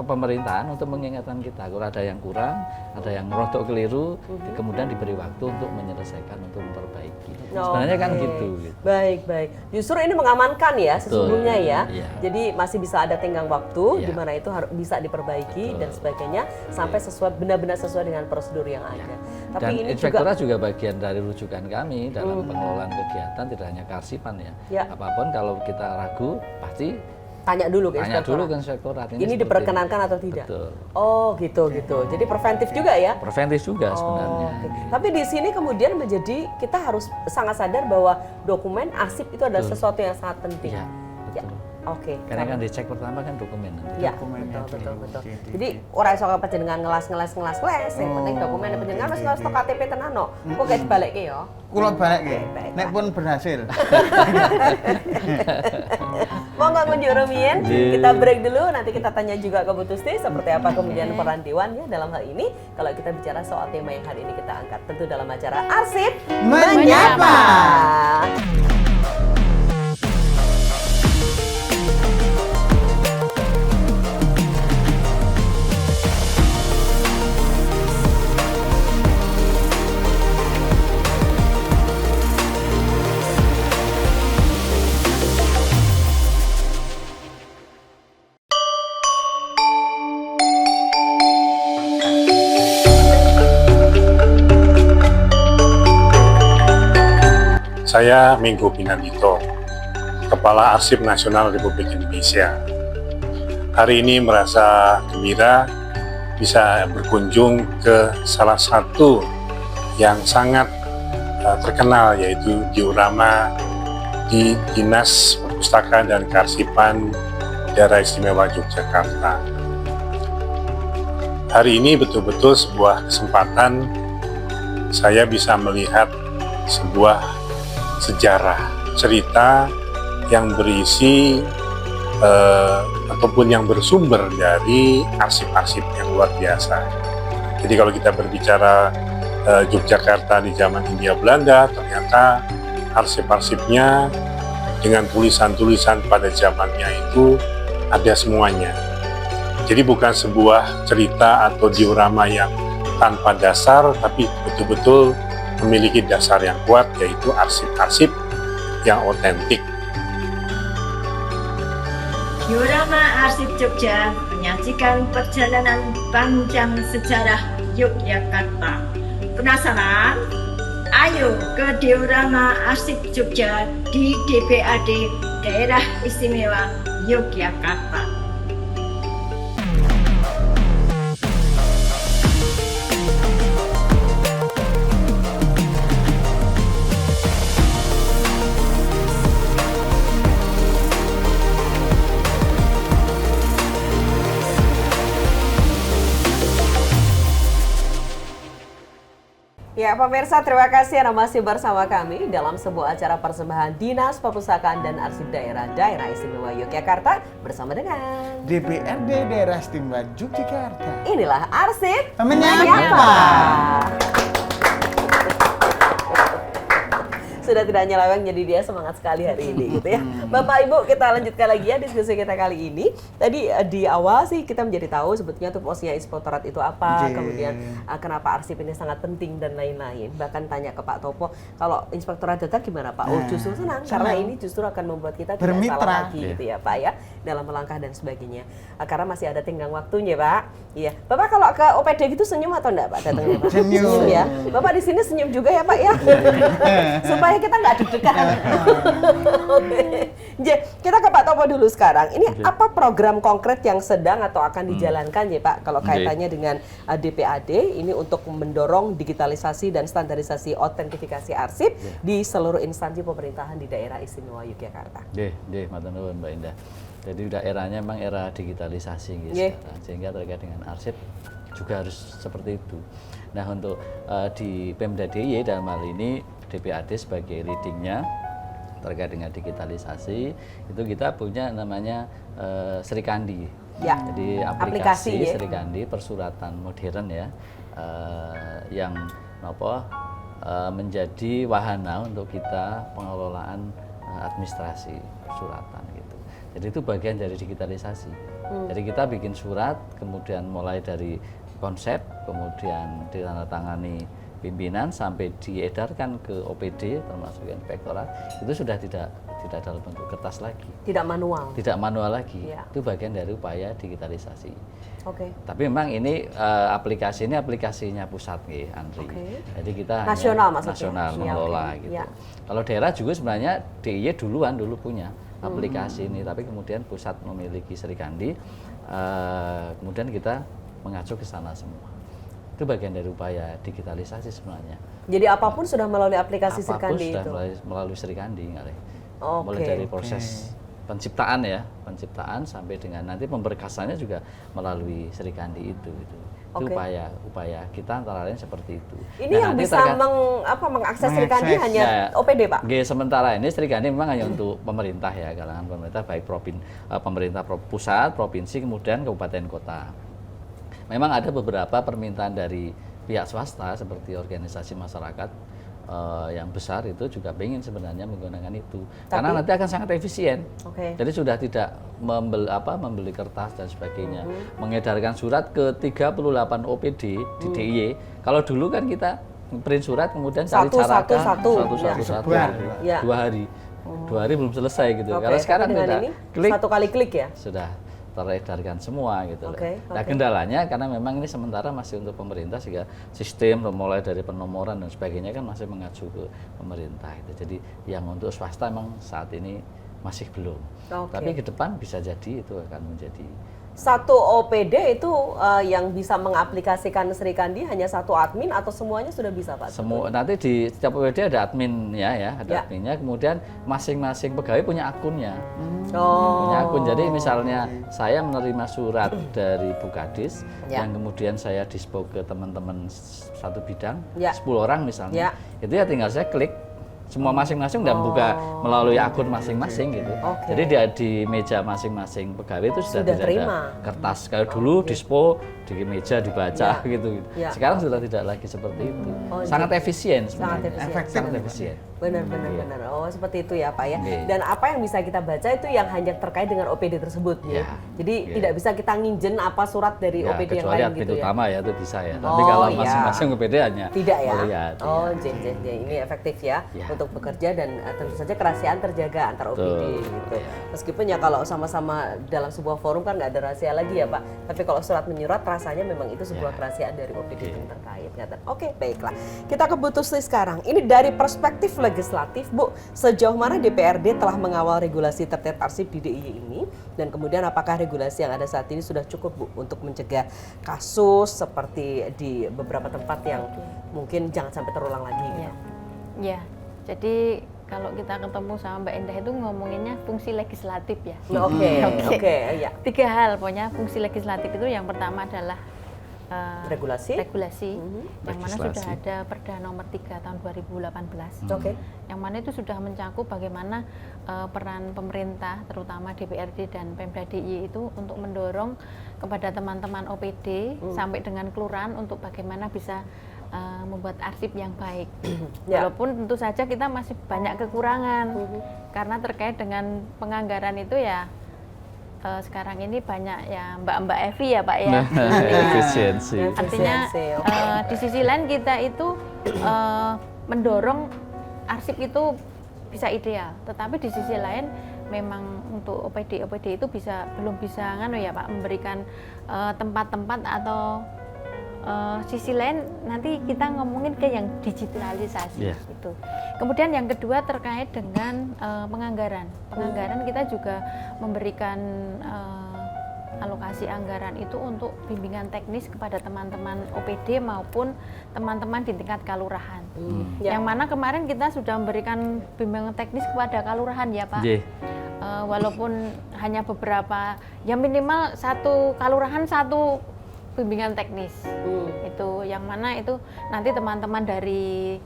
pemerintahan untuk mengingatkan kita kalau ada yang kurang, ada yang rodok keliru, kemudian diberi waktu untuk menyelesaikan, untuk memperbaiki. Sebenarnya kan Oke. gitu. Baik. Justru ini mengamankan ya sesungguhnya ya. Iya. Jadi masih bisa ada tenggang waktu Iya. di mana itu harus bisa diperbaiki Betul. dan sebagainya sampai benar-benar sesuai dengan prosedur yang ada. Tapi Dan ini inspektorat juga bagian dari rujukan kami dalam pengelolaan kegiatan, tidak hanya karsipan ya. Ya. Apapun kalau kita ragu pasti tanya dulu ke tanya dulu inspektorat. ke inspektorat. Ini seperti diperkenankan atau tidak? Betul. Oh, gitu. Jadi preventif juga ya. Preventif juga sebenarnya. Oke. Tapi di sini kemudian menjadi kita harus sangat sadar bahwa dokumen arsip itu adalah sesuatu yang sangat penting. Iya, Ya. betul. Oke. Karena kan dicek pertama kan dokumen nanti. Ya, Dokumennya betul. dulu. Jadi orang iso panjenengan ngelas, yang penting dokumen panjenengan wis ngelas tok KTP tenan no. Kok gak dibalekke ya? Kula balekke. Baik, Nek pun berhasil. Monggo ngunjuk rumiyin, Iya. kita break dulu, nanti kita tanya juga ke Bu Tusti seperti apa kemudian peran Dewan ya dalam hal ini. Kalau kita bicara soal tema yang hari ini kita angkat, tentu dalam acara Arsip Menyapa. Saya Minggu Pinandito, Kepala Arsip Nasional Republik Indonesia. Hari ini merasa gembira bisa berkunjung ke salah satu yang sangat terkenal, yaitu diorama di Dinas Perpustakaan dan Kearsipan Daerah Istimewa Yogyakarta. Hari ini betul-betul sebuah kesempatan saya bisa melihat sebuah sejarah, cerita yang berisi ataupun yang bersumber dari arsip-arsip yang luar biasa. Jadi kalau kita berbicara Yogyakarta di zaman Hindia Belanda, ternyata arsip-arsipnya dengan tulisan-tulisan pada zamannya itu ada semuanya. Jadi bukan sebuah cerita atau diorama yang tanpa dasar, tapi betul-betul memiliki dasar yang kuat, yaitu arsip-arsip yang otentik. Diorama Arsip Jogja menyajikan perjalanan panjang sejarah Yogyakarta. Penasaran? Ayo ke Diorama Arsip Jogja di DPAD Daerah Istimewa Yogyakarta. Ya, pemirsa, terima kasih Anda masih bersama kami dalam sebuah acara persembahan Dinas Perpustakaan dan Arsip Daerah Istimewa Yogyakarta bersama dengan DPRD Daerah Istimewa Yogyakarta. inilah Arsip Menyapa. Sudah tidak nyeleweng, jadi dia semangat sekali hari ini gitu ya. Bapak Ibu, kita lanjutkan lagi ya diskusi kita kali ini. Tadi di awal sih kita menjadi tahu sebetulnya tupoksinya inspektorat itu apa, Oke. kemudian kenapa arsip ini sangat penting dan lain-lain. Bahkan tanya ke Pak Topo, kalau inspektorat data gimana Pak? Oh, justru senang karena ini justru akan membuat kita tidak Bermitra. salah lagi gitu ya Pak ya dalam melangkah dan sebagainya. Karena masih ada tenggang waktunya Pak. Iya. Bapak kalau ke OPD gitu senyum atau enggak Pak datangnya Pak? Senyum. ya. Bapak di sini senyum juga ya Pak ya. Supaya kita nggak deg-degan. Oke. Jadi, kita ke Pak Topo dulu sekarang. Ini apa program konkret yang sedang atau akan dijalankan ya Pak? Kalau kaitannya dengan DPAD ini untuk mendorong digitalisasi dan standarisasi autentifikasi arsip di seluruh instansi pemerintahan di daerah istimewa Yogyakarta. Nggih, matur nuwun Mbak Indah. Jadi udah eranya memang era digitalisasi gitu sekarang. Sehingga terkait dengan arsip juga harus seperti itu. Nah, untuk di Pemda DIY dalam hal ini DPAD sebagai leadingnya terkait dengan digitalisasi itu kita punya namanya Srikandi. Ya, Jadi aplikasi, aplikasi ya. Srikandi persuratan modern ya yang menjadi wahana untuk kita pengelolaan administrasi persuratan gitu. Jadi itu bagian dari digitalisasi. Jadi kita bikin surat, kemudian mulai dari konsep, kemudian ditandatangani pimpinan sampai diedarkan ke OPD termasuk inspektorat, itu sudah tidak dalam bentuk kertas lagi, Tidak manual. tidak manual lagi. Ya. Itu bagian dari upaya digitalisasi. Oke. Tapi memang ini aplikasi ini aplikasinya pusat nih, Andri. Oke. Jadi kita Nasional hanya maksudnya? nasional Iya, mengelola oke. gitu. Iya. Kalau daerah juga sebenarnya DIY dulu punya aplikasi ini, tapi kemudian pusat memiliki Srikandi, kemudian kita mengacu ke sana semua. Itu bagian dari upaya digitalisasi sebenarnya. Jadi apapun sudah melalui aplikasi Apapun Srikandi sudah itu. melalui Srikandi, Oke. mulai dari proses penciptaan sampai dengan nanti pemberkasannya juga melalui Sri Kandi itu gitu. Itu Oke. upaya kita antara lain seperti itu. Ini yang nanti bisa mengakses Sri Kandi Mengakses, hanya ya. OPD, Pak? Sementara ini Sri Kandi memang hanya untuk pemerintah ya, kalangan pemerintah baik pemerintah pusat, provinsi, kemudian kabupaten kota. Memang ada beberapa permintaan dari pihak swasta seperti organisasi masyarakat yang besar itu juga ingin sebenarnya menggunakan itu. Karena nanti akan sangat efisien. Oke. Jadi sudah tidak membeli kertas dan sebagainya. Mengedarkan surat ke 38 OPD di DIY. Kalau dulu kan kita print surat kemudian cari carakan Satu. satu Ya. Ya. 2 hari. 2 hari belum selesai gitu. Oke, Kalau sekarang tapi dengan tidak, ini klik satu kali klik ya? sudah teredarkan semua gitu loh. Oke, Nah, oke. kendalanya karena memang ini sementara masih untuk pemerintah sehingga sistem mulai dari penomoran dan sebagainya kan masih mengacu ke pemerintah itu. Jadi yang untuk swasta memang saat ini masih belum. Oke. Tapi ke depan bisa jadi itu akan menjadi Satu OPD itu yang bisa mengaplikasikan Sri Kandi hanya satu admin atau semuanya sudah bisa, Pak? semua. Nanti di setiap OPD ada adminnya ya, ada Ya. adminnya. Kemudian masing-masing pegawai punya akunnya. Oh. Punya akun. Jadi misalnya saya menerima surat dari Bukadis Ya. yang kemudian saya dispo ke teman-teman satu bidang, Ya. 10 orang misalnya, Ya. itu ya tinggal saya klik. Semua masing-masing udah buka melalui akun masing-masing gitu. Oke. Jadi dia di meja masing-masing pegawai itu sudah tidak terima. ada kertas. Kalau dulu dispo di meja dibaca Ya. gitu. Ya. Sekarang sudah tidak lagi seperti itu. Oh, Sangat jadi- efisien Sangat sebenarnya. efisien. Sangat efisien. Benar. Iya. Oh, seperti itu ya, Pak ya. Iya. Dan apa yang bisa kita baca itu yang hanya terkait dengan OPD tersebut ya. Iya. Jadi Iya. tidak bisa kita nginjen apa surat dari Ya, OPD yang kecuali lain admin gitu ya. utama ya itu bisa ya. Tapi Oh, kalau iya. masing-masing OPD hanya Tidak ya? melihat. Oh, iya. ini efektif ya Ya. untuk bekerja dan tentu saja kerahasiaan terjaga antar OPD Betul, gitu. ya. Meskipun ya kalau sama-sama dalam sebuah forum kan nggak ada rahasia lagi ya, Pak. Tapi kalau surat menyurat rasanya memang itu sebuah Ya. kerahasiaan dari OPD Oke. yang terkait. Oke, baiklah. Kita ke Bu Tusli sekarang. Ini dari perspektif legislatif, Bu, sejauh mana DPRD telah mengawal regulasi terkait arsip di DIY ini dan kemudian apakah regulasi yang ada saat ini sudah cukup, Bu, untuk mencegah kasus seperti di beberapa tempat yang mungkin jangan sampai terulang lagi gitu. Ya, jadi kalau kita ketemu sama Mbak Endah itu ngomonginnya fungsi legislatif ya. Oke, ya. 3 hal pokoknya fungsi legislatif itu yang pertama adalah Regulasi. yang mana Legislasi. sudah ada Perda nomor 3 tahun 2018. Oke. Yang mana itu sudah mencakup bagaimana peran pemerintah terutama DPRD dan Pemda DIY itu untuk mendorong kepada teman-teman OPD sampai dengan kelurahan untuk bagaimana bisa membuat arsip yang baik. Ya. Walaupun tentu saja kita masih banyak kekurangan karena terkait dengan penganggaran itu ya sekarang ini banyak ya Mbak Evi ya Pak ya. Efisiensi. Artinya Efisiensi, di sisi lain kita itu mendorong arsip itu bisa ideal, tetapi di sisi lain memang untuk OPD itu belum bisa nganu ya Pak memberikan tempat-tempat atau sisi lain nanti kita ngomongin ke yang digitalisasi Yeah. gitu. Kemudian yang kedua terkait dengan penganggaran. Penganggaran kita juga memberikan alokasi anggaran itu untuk bimbingan teknis kepada teman-teman OPD maupun teman-teman di tingkat kalurahan. Ya. Yang mana kemarin kita sudah memberikan bimbingan teknis kepada kalurahan ya Pak. Nggih. Walaupun hanya beberapa, ya minimal satu kalurahan satu bimbingan teknis. Itu yang mana itu nanti teman-teman dari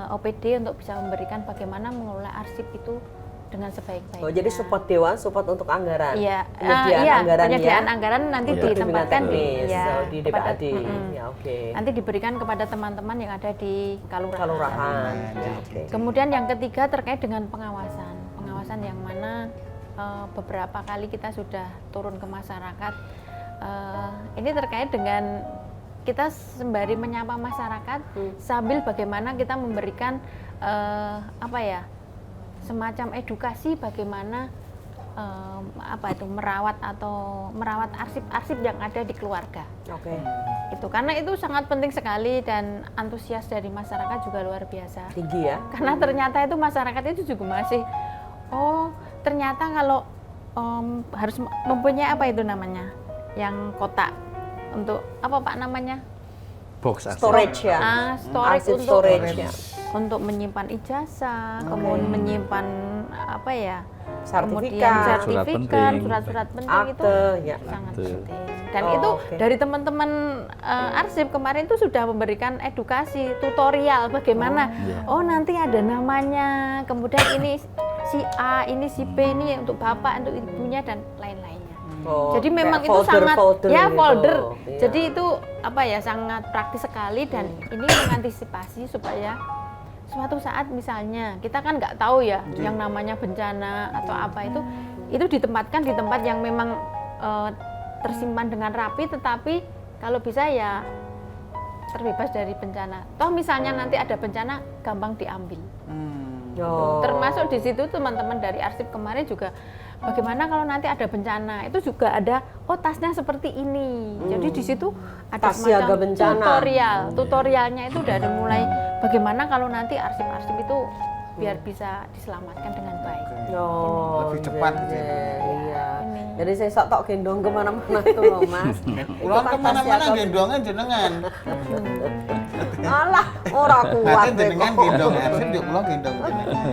OPD untuk bisa memberikan bagaimana mengelola arsip itu dengan sebaik-baiknya. Oh, jadi support dewan, support untuk anggaran. Iya, Penyediaan anggaran nanti Iya. ditempatkan teknis, ya, di kepada- DPAD. Ya, oke. nanti diberikan kepada teman-teman yang ada di kalurahan. Kalurahan. Ya, oke. Kemudian yang ketiga terkait dengan pengawasan. Pengawasan yang mana beberapa kali kita sudah turun ke masyarakat. Ini terkait dengan kita sembari menyapa masyarakat sambil bagaimana kita memberikan semacam edukasi bagaimana merawat arsip-arsip yang ada di keluarga. Oke. Itu karena itu sangat penting sekali dan antusias dari masyarakat juga luar biasa. Tinggi ya. Karena ternyata itu masyarakat itu juga masih ternyata kalau harus mempunyai apa itu namanya yang kotak untuk apa Pak namanya Box arsip. Storage ya. storage Arsip untuk storage ya. untuk menyimpan ijazah, kemudian menyimpan apa ya? Kemudian Sertifikat, sertifikat, penting. surat-surat penting itu akte, ya. sangat Betul. penting. Dan Oh, itu oke. dari teman-teman arsip kemarin itu sudah memberikan edukasi, tutorial bagaimana. Oh, nanti ada namanya, kemudian ini si A, ini si B, ini untuk bapak, untuk ibunya dan lain-lainnya. Oh, Jadi memang kayak itu sangat folder ya gitu. folder. Iya. Jadi itu apa ya sangat praktis sekali dan ini mengantisipasi supaya suatu saat misalnya kita kan nggak tahu ya yang namanya bencana atau apa itu ditempatkan di tempat yang memang tersimpan dengan rapi, tetapi kalau bisa ya terbebas dari bencana. Toh misalnya nanti ada bencana gampang diambil. Oh. Termasuk di situ teman-teman dari arsip kemarin juga bagaimana kalau nanti ada bencana itu juga ada tasnya seperti ini. Jadi di situ ada Tas siaga semacam bencana. tutorialnya itu dari mulai bagaimana kalau nanti arsip-arsip itu biar bisa diselamatkan dengan baik. Oh, Lebih cepat iya, gitu. iya. Ini. Jadi saya sok tok gendong kemana-mana tuh loh Mas. Pulang kemana-mana gendongan jenengan. Alah, ora kuat Nanti deh jenengan kok. gendong arsip yuk pulang gendong jenengan.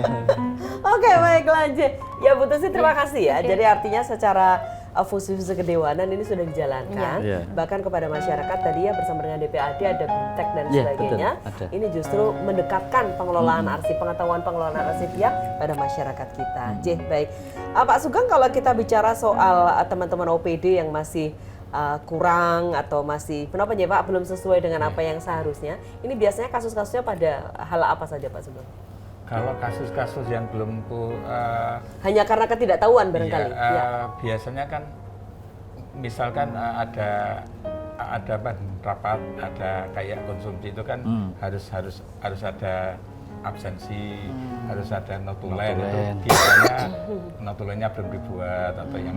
Oke, baik lanjut. Ya Bu Tusi terima kasih ya. Jadi artinya secara fungsi-fungsi kedewanan ini sudah dijalankan. Iya. Bahkan kepada masyarakat tadi ya bersama dengan DPAD ada BIMTEK dan Iya, sebagainya. betul, ada. Ini justru mendekatkan pengelolaan arsip, pengetahuan pengelolaan arsip ya pada masyarakat kita. Baik. Pak Sugeng, kalau kita bicara soal teman-teman OPD yang masih kurang atau masih kenapa ya Pak belum sesuai dengan apa yang seharusnya, ini biasanya kasus-kasusnya pada hal apa saja Pak Sugeng? Kalau kasus-kasus yang belum Hanya karena ketidaktahuan barangkali. iya, Ya. biasanya kan misalkan ada rapat, ada kayak konsumsi itu kan harus ada absensi, harus ada notulen. Itu Notulen. biasanya notulennya belum dibuat atau yang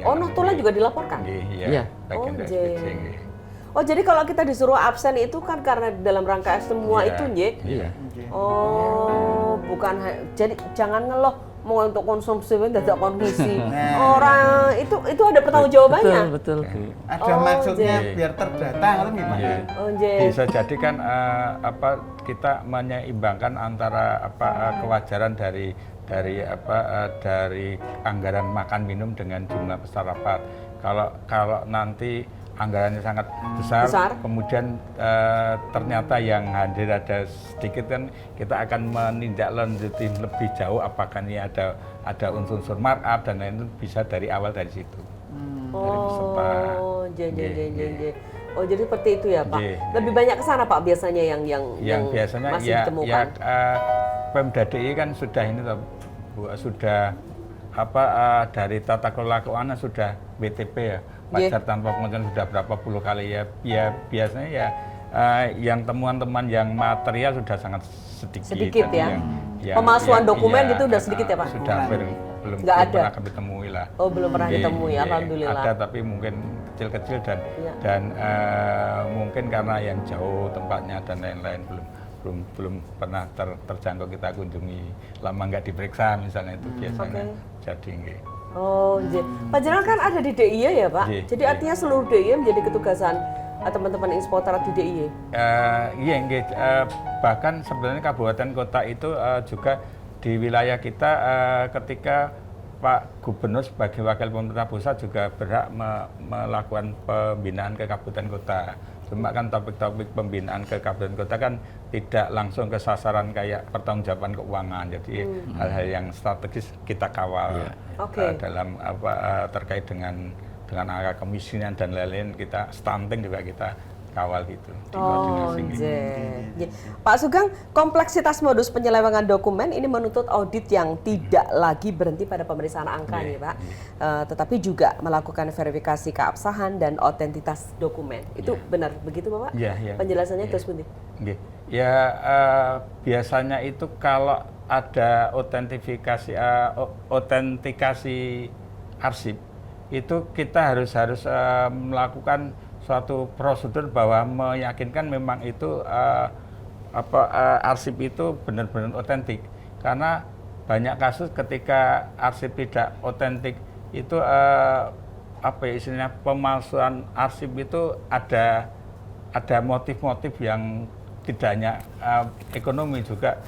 Oh, notulen juga dilaporkan? Iya, Iya. bagian Oh, dari J. SPC, nggih. Oh, jadi kalau kita disuruh absen itu kan karena dalam rangka semua Iya, itu, Nje? Iya. Oh, bukan jadi jangan ngeluh mau untuk konsumsi dadak konsumsi. Orang itu ada pertanggungjawabannya. Betul, Bu. Ada Oh, maksudnya J. biar terdata kan gimana? Iya. Oh, Nje. Bisa jadi kan kita menyeimbangkan antara kewajaran dari anggaran makan minum dengan jumlah peserta rapat. Kalau nanti anggarannya sangat besar. Kemudian ternyata yang hadir ada sedikit kan kita akan menindaklanjuti lebih jauh apakah ini ada unsur-unsur markup dan lain-lain, bisa dari awal dari situ. Dari peserta. Oh, Nje. Nggih. Oh, jadi seperti itu ya, Pak. Nggih, Lebih banyak ke sana, Pak, biasanya yang biasanya masih ditemukan. Pemda DIY kan sudah ini toh, Bu, sudah dari tata kelola keuangan sudah BTP ya, wajar tanpa pengecualian sudah berapa puluh kali ya biasanya ya yang temuan-temuan yang material sudah sangat sedikit ya. yang- Pemalsuan dokumen iya, gitu udah sedikit ya, Pak? Sudah hampir belum Nggak ada. pernah kami temui lah. Oh, belum pernah Nggih, ditemui, nggih. alhamdulillah. Ada tapi mungkin kecil-kecil Iya. dan mungkin karena yang jauh tempatnya dan lain-lain belum pernah terjangkau kita kunjungi, lama nggak diperiksa misalnya itu biasanya jadi nggih. Oh, Nje. Pak Jenderal kan ada di DIY ya, Pak? Nggih, Jadi nggih. artinya seluruh DIY menjadi ketugasan teman-teman inspektorat di DIY. Iya, nggih. Bahkan sebenarnya kabupaten kota itu juga di wilayah kita ketika Pak Gubernur sebagai wakil pemerintah pusat juga berhak melakukan pembinaan ke kabupaten kota. Cuma kan topik-topik pembinaan ke kabupaten kota kan tidak langsung ke sasaran kayak pertanggungjawaban keuangan. Jadi hal-hal yang strategis kita kawal Oke. dalam terkait dengan angka kemiskinan dan lain-lain, kita stunting juga kita kawal gitu di koordinasi gitu. Nje. Pak Sugeng, kompleksitas modus penyelewengan dokumen ini menuntut audit yang tidak lagi berhenti pada pemeriksaan angka nih, Pak. Tetapi juga melakukan verifikasi keabsahan dan otentitas dokumen. Itu benar begitu, Bapak? Iya, iya. Penjelasannya Iya. terus Bunti. Nggih. Ya biasanya itu kalau ada otentikasi arsip itu kita harus melakukan suatu prosedur bahwa meyakinkan memang itu arsip itu benar-benar otentik, karena banyak kasus ketika arsip tidak otentik itu istilahnya pemalsuan arsip itu ada motif-motif yang tidak hanya ekonomi juga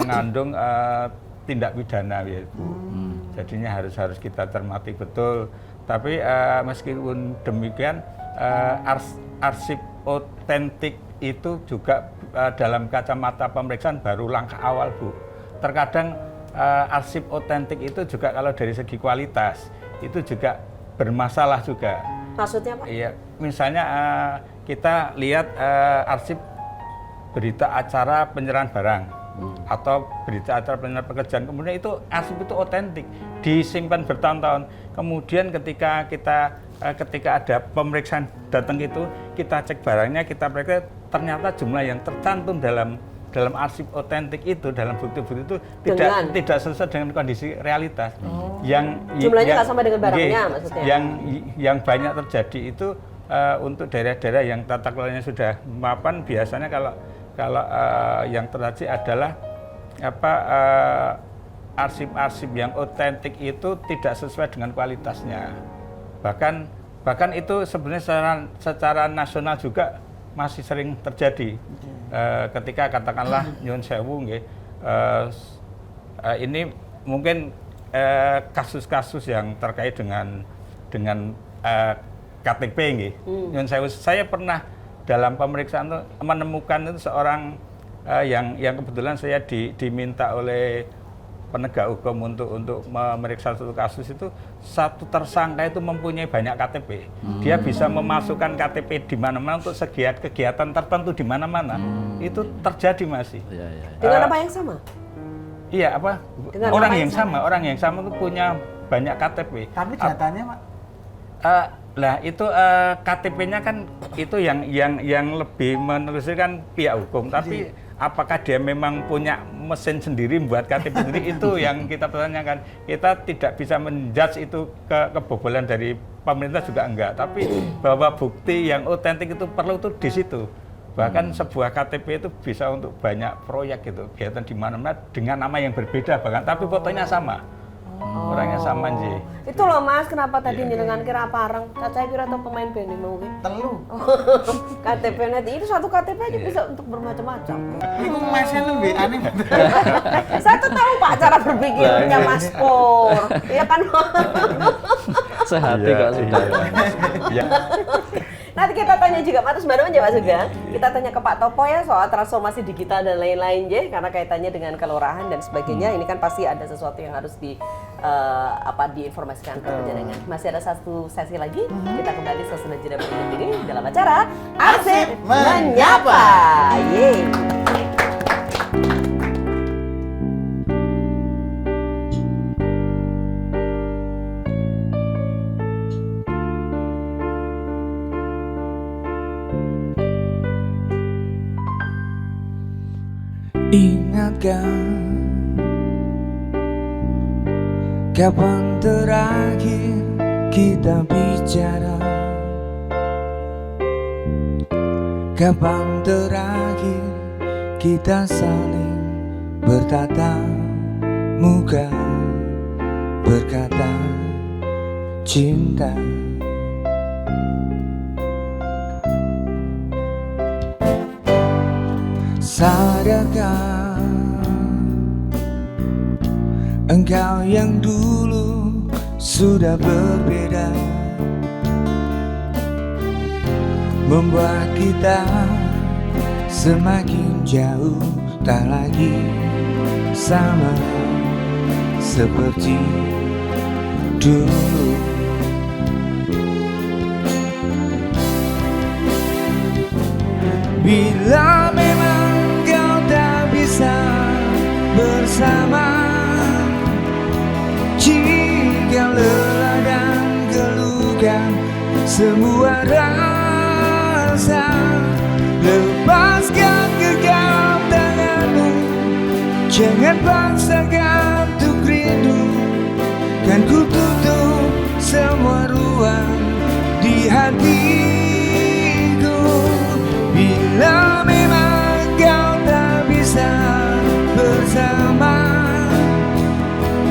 mengandung tindak pidana ya Bu. Jadinya harus kita cermati betul. Tapi meskipun demikian arsip otentik itu juga dalam kacamata pemeriksaan baru langkah awal Bu. Terkadang arsip otentik itu juga kalau dari segi kualitas itu juga bermasalah juga. Maksudnya Pak? Iya, misalnya kita lihat arsip berita acara penyerahan barang atau berita acara penyerahan pekerjaan, kemudian itu arsip itu otentik, disimpan bertahun-tahun. Kemudian ketika ada pemeriksaan datang itu, kita cek barangnya, kita periksa, ternyata jumlah yang tercantum dalam arsip otentik itu, dalam bukti-bukti itu tidak sesuai dengan kondisi realitas. Jumlahnya nggak sama dengan barangnya maksudnya. Yang banyak terjadi itu untuk daerah-daerah yang tata kelolanya sudah mapan, biasanya kalau yang terjadi adalah arsip-arsip yang otentik itu tidak sesuai dengan kualitasnya. Bahkan itu sebenarnya secara nasional juga masih sering terjadi. Ketika katakanlah nyuwun sewu nggih, ini mungkin kasus-kasus yang terkait dengan KTP nggih. Nyuwun sewu, saya pernah dalam pemeriksaan itu menemukan itu seorang yang kebetulan saya diminta oleh penegak hukum untuk memeriksa satu kasus itu, satu tersangka itu mempunyai banyak KTP. Dia bisa memasukkan KTP di mana-mana untuk kegiatan tertentu di mana-mana. Itu terjadi masih. Dengan apa yang sama? Iya, apa? Dengan Orang apa yang sama itu punya banyak KTP. Tapi datanya Pak? Lah itu KTP-nya kan itu yang lebih menelusuri pihak hukum, tapi apakah dia memang punya mesin sendiri buat KTP sendiri, itu yang kita pertanyakan. Kita tidak bisa menjudge itu kebobolan dari pemerintah juga enggak, tapi bahwa bukti yang otentik itu perlu itu di situ. Bahkan sebuah KTP itu bisa untuk banyak proyek gitu, kegiatan di mana-mana dengan nama yang berbeda bahkan, tapi fotonya sama. Orangnya sama sih. Itu loh Mas, kenapa tadi jenengan kira parang? Cacai kira atau pemain band mau Telu. KTP nanti itu satu KTP aja bisa untuk bermacam-macam. Iku masnya lebih aneh. Saya tuh tahu Pak cara berpikirnya Mas Pur. Iya kan? Sehati kok sudah. Nanti kita tanya juga, Mas baru aja Pak Sugeng. Kita tanya ke Pak Topo ya soal transformasi digital dan lain-lain je, karena kaitannya dengan kelurahan dan sebagainya. Ini kan pasti ada sesuatu yang harus diinformasikan ke penjaringan. Masih ada satu sesi lagi. Kita kembali sesudah jeda berikut ini dalam acara Arsip Menyapa. Yeay. Ingatkan kapan terakhir kita bicara? Kapan terakhir kita saling bertatap muka, berkata cinta? Sadarkah engkau yang dulu sudah berbeda, membuat kita semakin jauh, tak lagi sama seperti dulu. Bila memang kau tak bisa bersama, jika lelah dan geluhkan semua rasa, lepaskan genggam tanganmu, jangan paksakan untuk rindu. Kan ku tutup semua ruang di hatiku. Bila memang kau tak bisa bersama,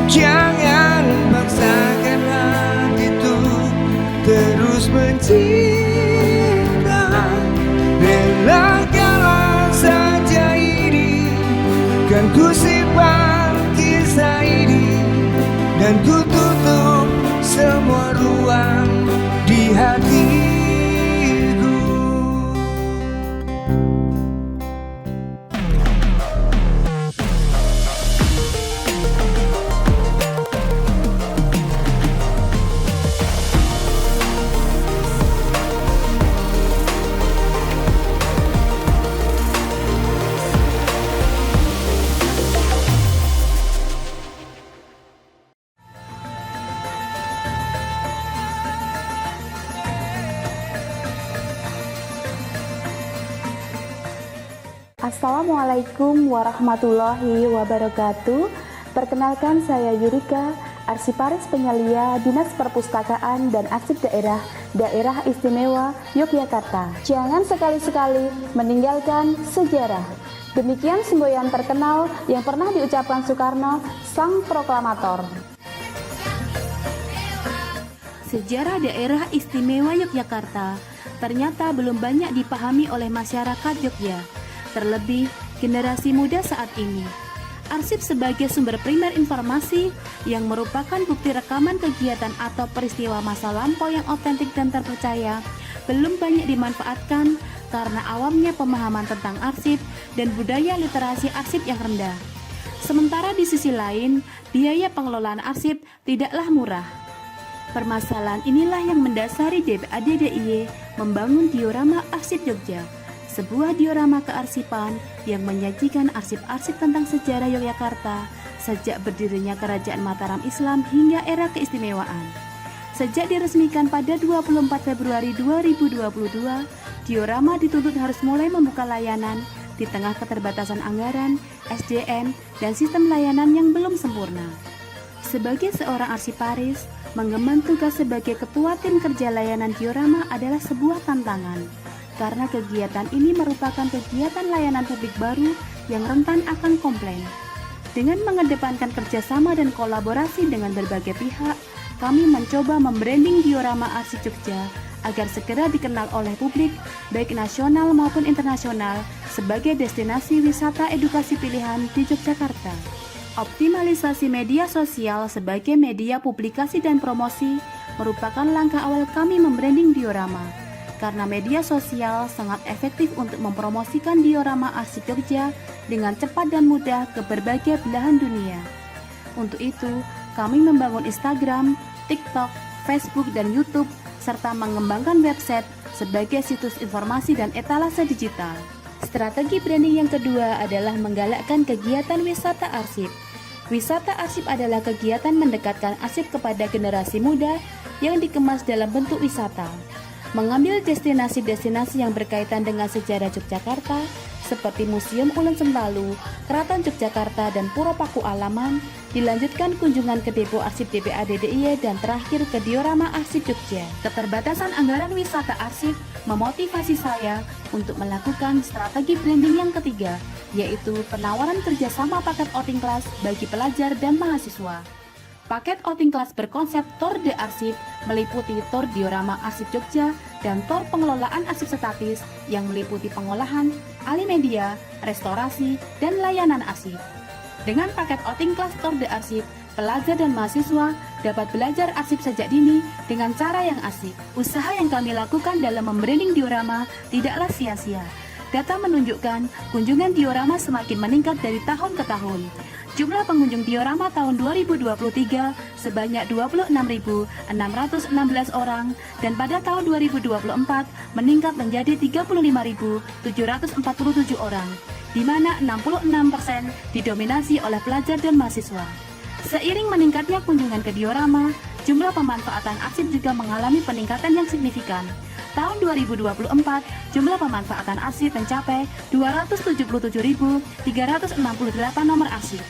jangan paksakan hati itu terus mencinta. Relakanlah dan ku tutup semua ruang di hatiku. Assalamualaikum warahmatullahi wabarakatuh. Perkenalkan, saya Yurika, Arsiparis Penyelia Dinas Perpustakaan dan Arsip Daerah Istimewa Yogyakarta. Jangan sekali-sekali meninggalkan sejarah. Demikian semboyan terkenal yang pernah diucapkan Soekarno, sang proklamator. Sejarah Daerah Istimewa Yogyakarta ternyata belum banyak dipahami oleh masyarakat Jogja, terlebih generasi muda saat ini. Arsip sebagai sumber primer informasi yang merupakan bukti rekaman kegiatan atau peristiwa masa lampau yang otentik dan terpercaya belum banyak dimanfaatkan karena awamnya pemahaman tentang arsip dan budaya literasi arsip yang rendah. Sementara di sisi lain, biaya pengelolaan arsip tidaklah murah. Permasalahan inilah yang mendasari DPAD DIY membangun diorama Arsip Jogja, sebuah diorama kearsipan yang menyajikan arsip-arsip tentang sejarah Yogyakarta sejak berdirinya Kerajaan Mataram Islam hingga era keistimewaan. Sejak diresmikan pada 24 Februari 2022, diorama dituntut harus mulai membuka layanan di tengah keterbatasan anggaran, SDM, dan sistem layanan yang belum sempurna. Sebagai seorang arsiparis, mengemban tugas sebagai ketua tim kerja layanan diorama adalah sebuah tantangan, karena kegiatan ini merupakan kegiatan layanan publik baru yang rentan akan komplain. Dengan mengedepankan kerjasama dan kolaborasi dengan berbagai pihak, kami mencoba membranding diorama Arsip Jogja agar segera dikenal oleh publik, baik nasional maupun internasional, sebagai destinasi wisata edukasi pilihan di Yogyakarta. Optimalisasi media sosial sebagai media publikasi dan promosi merupakan langkah awal kami membranding diorama, karena media sosial sangat efektif untuk mempromosikan diorama Arsip Jogja dengan cepat dan mudah ke berbagai belahan dunia. Untuk itu, kami membangun Instagram, TikTok, Facebook, dan YouTube, serta mengembangkan website sebagai situs informasi dan etalase digital. Strategi branding yang kedua adalah menggalakkan kegiatan wisata arsip. Wisata arsip adalah kegiatan mendekatkan arsip kepada generasi muda yang dikemas dalam bentuk wisata. Mengambil destinasi-destinasi yang berkaitan dengan sejarah Yogyakarta seperti Museum Ulen Sentalu, Keraton Yogyakarta, dan Pura Paku Alaman, dilanjutkan kunjungan ke Depo Arsip DPAD DIY, dan terakhir ke diorama Arsip Jogja. Keterbatasan anggaran wisata arsip memotivasi saya untuk melakukan strategi branding yang ketiga, yaitu penawaran kerjasama paket outing kelas bagi pelajar dan mahasiswa. Paket outing kelas berkonsep Tour de Arsip meliputi tour diorama Arsip Jogja dan tour pengelolaan arsip statis yang meliputi pengolahan, alih media, restorasi, dan layanan arsip. Dengan paket outing kelas Tour de Arsip, pelajar dan mahasiswa dapat belajar arsip sejak dini dengan cara yang asik. Usaha yang kami lakukan dalam membranding diorama tidaklah sia-sia. Data menunjukkan kunjungan diorama semakin meningkat dari tahun ke tahun. Jumlah pengunjung diorama tahun 2023 sebanyak 26.616 orang, dan pada tahun 2024 meningkat menjadi 35.747 orang, di mana 66% didominasi oleh pelajar dan mahasiswa. Seiring meningkatnya kunjungan ke diorama, jumlah pemanfaatan arsip juga mengalami peningkatan yang signifikan. Tahun 2024, jumlah pemanfaatan arsip mencapai 277.368 nomor arsip.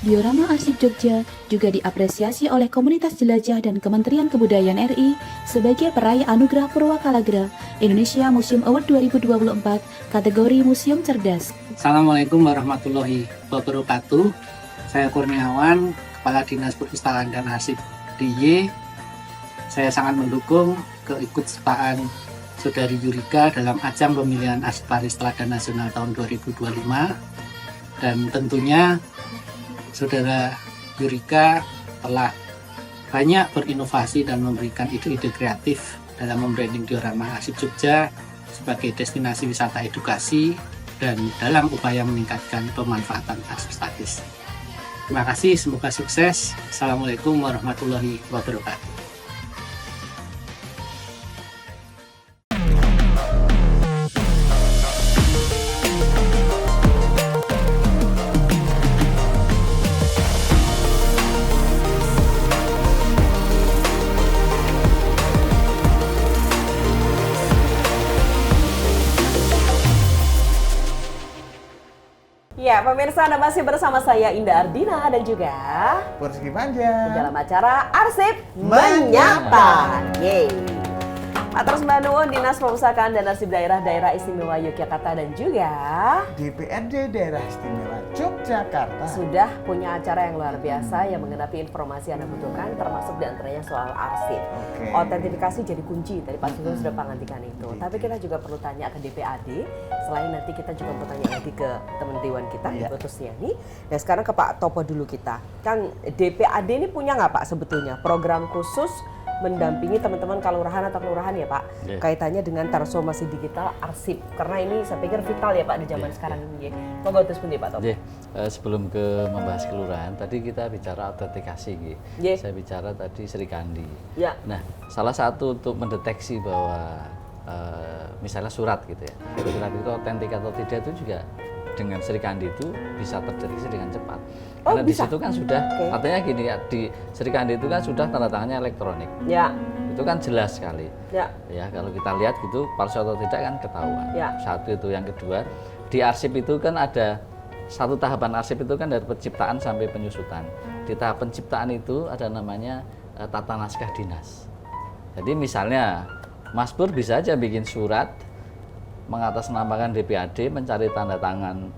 Diorama Arsip Jogja juga diapresiasi oleh Komunitas Jelajah dan Kementerian Kebudayaan RI sebagai peraih Anugerah Purwakalagra Indonesia Museum Award 2024 kategori Museum Cerdas. Assalamualaikum warahmatullahi wabarakatuh. Saya Kurniawan, Kepala Dinas Perpustakaan dan Arsip DIY. Saya sangat mendukung keikutsertaan Saudari Yurika dalam ajang pemilihan Arsiparis Teladan Nasional tahun 2025, dan tentunya Saudara Yurika telah banyak berinovasi dan memberikan ide-ide kreatif dalam membranding diorama Arsip Jogja sebagai destinasi wisata edukasi dan dalam upaya meningkatkan pemanfaatan arsip statis. Terima kasih, semoga sukses. Assalamualaikum warahmatullahi wabarakatuh. Ya, pemirsa, Anda masih bersama saya Indah Ardina dan juga Persegi Panjang dalam acara Arsip Menyapa. Yeay. Matur sembah nuwun Dinas Perpustakaan dan Arsip Daerah Istimewa Yogyakarta dan juga DPRD Daerah Istimewa Yogyakarta sudah punya acara yang luar biasa yang menggenapi informasi yang Anda butuhkan, termasuk diantaranya soal arsip. Otentifikasi jadi kunci, tadi Pak Sugeng sudah pangantikan itu. Tapi kita juga perlu tanya ke DPAD, selain nanti kita juga mau tanya lagi ke teman dewan kita, Ibu Tusniani. Dan sekarang ke Pak Topo dulu kita. Kan DPAD ini punya nggak Pak sebetulnya program khusus mendampingi teman-teman kelurahan atau kelurahan ya Pak, kaitannya dengan transformasi digital arsip, karena ini saya pikir vital ya Pak di zaman sekarang ini. Monggo terus pundi Pak Topo. Sebelum ke membahas kelurahan, tadi kita bicara autentikasi, saya bicara tadi Sri Kandi. Nah, salah satu untuk mendeteksi bahwa misalnya surat gitu ya, surat itu otentik atau tidak itu juga dengan Sri Kandi itu bisa terdeteksi dengan cepat. Karena di situ kan sudah, artinya gini ya, di Sri Kandi itu kan sudah tanda tangannya elektronik. Itu kan jelas sekali. Ya, kalau kita lihat gitu palsu atau tidak kan ketahuan. Satu itu, yang kedua di arsip itu kan ada satu tahapan arsip itu kan dari penciptaan sampai penyusutan. Di tahap penciptaan itu ada namanya tata naskah dinas. Jadi misalnya Mas Pur bisa aja bikin surat mengatasnamakan DPAD, mencari tanda tangan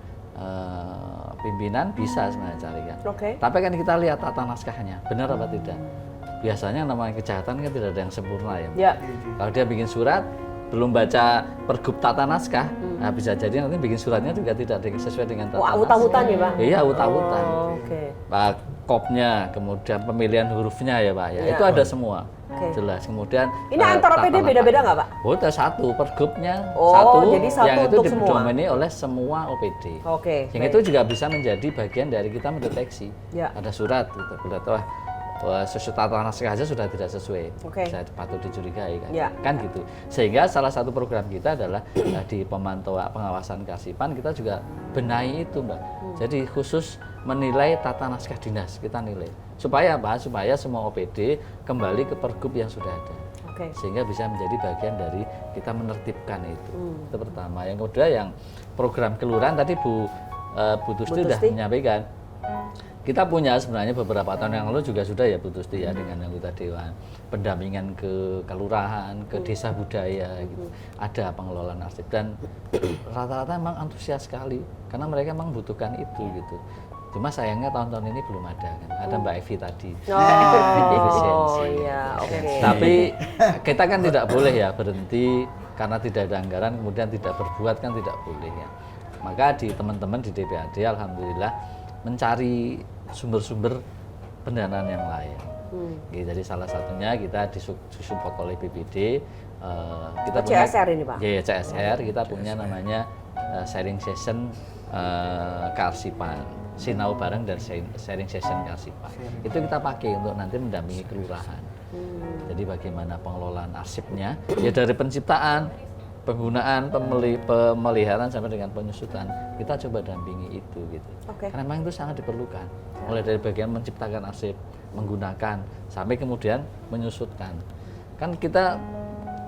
pimpinan, bisa sebenarnya carikan. Tapi kan kita lihat tata naskahnya, benar apa tidak. Biasanya namanya kejahatan kan tidak ada yang sempurna ya. Kalau dia bikin surat, belum baca pergub tata naskah, nah bisa jadi nanti bikin suratnya juga tidak sesuai dengan tata naskah. Awut-awutan ya Pak? Iya, awut-awutan. Kopnya, kemudian pemilihan hurufnya ya Pak, ya itu ada semua. Jelas. Kemudian ini antar OPD beda-beda nggak Pak? Udah satu, pergubnya jadi satu yang itu untuk didomeni oleh semua OPD. Yang itu juga bisa menjadi bagian dari kita mendeteksi. Ada surat, kita tahu sesuai tata naskah aja sudah tidak sesuai, saya patut dicurigai kan, kan gitu. Sehingga salah satu program kita adalah di pemantauan pengawasan kearsipan kita juga benahi itu Mbak. Jadi khusus menilai tata naskah dinas kita nilai. Supaya apa? Supaya semua OPD kembali ke pergub yang sudah ada. Sehingga bisa menjadi bagian dari kita menertibkan itu. Itu pertama. Yang kedua yang program kelurahan tadi Bu Tusti sudah menyampaikan. Kita punya sebenarnya beberapa tahun yang lalu juga sudah ya Bu Tusti ya dengan anggota dewan pendampingan ke kelurahan, ke desa budaya gitu. Ada pengelolaan arsip dan rata-rata memang antusias sekali karena mereka memang membutuhkan itu gitu. Cuma sayangnya tahun-tahun ini belum ada kan. Ada Mbak Evi tadi. Tapi kita kan tidak boleh ya berhenti karena tidak ada anggaran kemudian tidak berbuat kan tidak boleh ya. Maka di teman-teman di DPAD alhamdulillah mencari sumber-sumber pendanaan yang lain. Jadi salah satunya kita disupport oleh BPD. Kita punya CSR ini Pak? Iya CSR. Kita punya namanya sharing session kearsipan. Sinau bareng dan sharing session kearsipan. Itu kita pakai untuk nanti mendampingi kelurahan. Jadi bagaimana pengelolaan arsipnya, ya dari penciptaan, penggunaan, pemeliharaan sampai dengan penyusutan, kita coba dampingi itu gitu. Karena memang itu sangat diperlukan. Mulai dari bagian menciptakan arsip, menggunakan, sampai kemudian menyusutkan. Kan kita,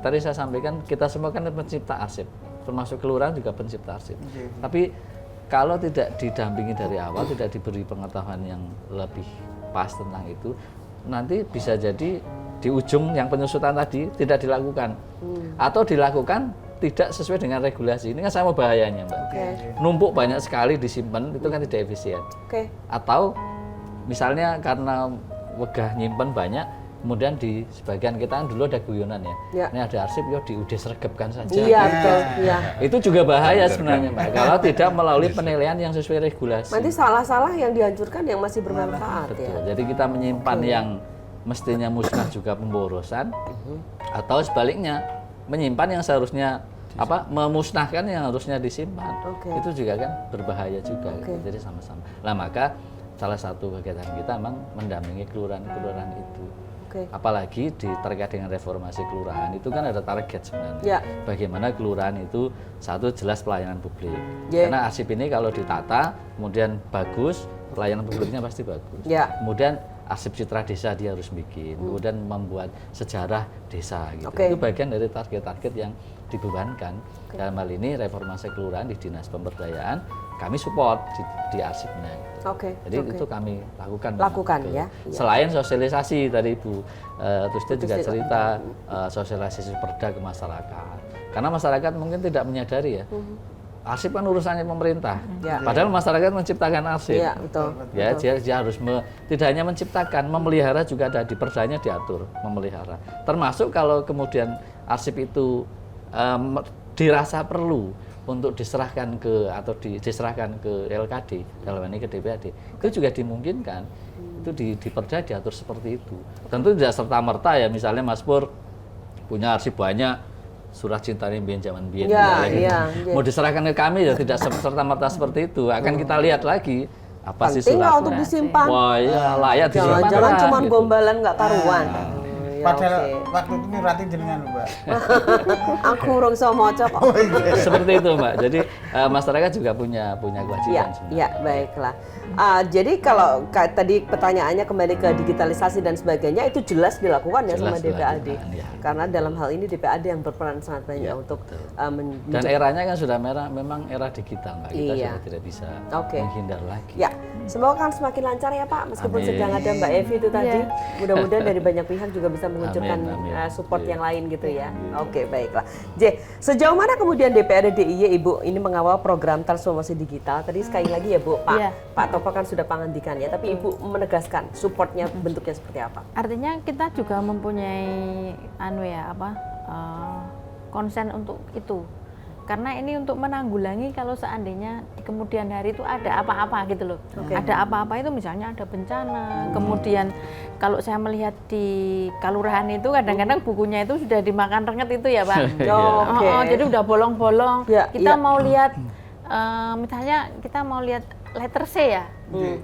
tadi saya sampaikan, kita semua kan pencipta arsip, termasuk kelurahan juga pencipta arsip. Tapi kalau tidak didampingi dari awal, tidak diberi pengetahuan yang lebih pas tentang itu, nanti bisa jadi di ujung yang penyusutan tadi tidak dilakukan. Atau dilakukan tidak sesuai dengan regulasi. Ini kan sama bahayanya Mbak. Numpuk banyak sekali disimpan, itu kan tidak efisien. Atau misalnya karena wegah nyimpen banyak, kemudian di sebagian kita kan dulu ada guyonan ya. Ini ada arsip, yuk diudesregepkan saja. Itu juga bahaya sebenarnya Mbak. Kalau tidak melalui penilaian yang sesuai regulasi. Nanti salah-salah yang dihancurkan yang masih bermanfaat. Betul. Jadi kita menyimpan yang mestinya musnah juga pemborosan, atau sebaliknya menyimpan yang seharusnya memusnahkan yang harusnya disimpan. Itu juga kan berbahaya juga. Gitu. Jadi sama-sama. Nah, maka salah satu kegiatan kita memang mendampingi kelurahan-kelurahan itu. Apalagi terkait dengan reformasi kelurahan itu kan ada target sebenarnya. Bagaimana kelurahan itu satu jelas pelayanan publik. Karena arsip ini kalau ditata kemudian bagus, pelayanan publiknya pasti bagus. Kemudian arsip citra desa dia harus bikin, kemudian membuat sejarah desa gitu. Itu bagian dari target-target yang dibebankan. Dalam hal ini reformasi kelurahan di Dinas Pemberdayaan kami support di arsipnya. Jadi itu kami lakukan ya. Selain sosialisasi tadi Ibu Tusti juga cerita sosialisasi perda ke masyarakat. Karena masyarakat mungkin tidak menyadari ya. Arsip kan urusannya pemerintah. Padahal masyarakat menciptakan arsip. Dia harus tidak hanya menciptakan, memelihara juga ada di perdanya diatur memelihara. Termasuk kalau kemudian arsip itu dirasa perlu untuk diserahkan ke LKD, dalam ini ke DPAD, itu juga dimungkinkan. Itu di perda diatur seperti itu. Tentu tidak serta-merta ya, misalnya Mas Pur punya arsip banyak, surat cinta Mbien zaman Mbien, mau diserahkan ke kami ya tidak serta-merta seperti itu. Akan kita lihat lagi apa sih suratnya. Untuk disimpan. Wah ya layak disimpan. Jangan cuma gombalan nggak karuan. Padahal waktu itu nyurati jenengan, Mbak. Aku urung iso maca kok. Seperti itu, Mbak. Jadi masyarakat juga punya kewajiban sebenarnya. Ya, baiklah. Jadi kalau tadi pertanyaannya kembali ke digitalisasi dan sebagainya itu jelas dilakukan ya sama DPAD. Karena dalam hal ini DPAD yang berperan sangat banyak untuk dan eranya kan sudah memang era digital, Mbak. Kita sudah tidak bisa menghindar lagi. Ya, semoga kan semakin lancar ya Pak, meskipun sedang ada Mbak Evi itu tadi. Mudah-mudahan dari banyak pihak juga bisa menunjukkan support yang lain gitu ya. Oke, baiklah. Sejauh mana kemudian DPRD DIY Ibu ini mengawal program transformasi digital? Tadi sekali lagi ya Bu, Pak Topo kan sudah pangandikan ya, tapi Ibu menegaskan supportnya bentuknya seperti apa? Artinya kita juga mempunyai konsen untuk itu. Karena ini untuk menanggulangi kalau seandainya di kemudian hari itu ada apa-apa gitu loh. Ada apa-apa itu misalnya ada bencana. Kemudian kalau saya melihat di kelurahan itu kadang-kadang bukunya itu sudah dimakan renget itu ya Pak. Jadi udah bolong-bolong. Kita mau lihat misalnya kita mau lihat letter C ya.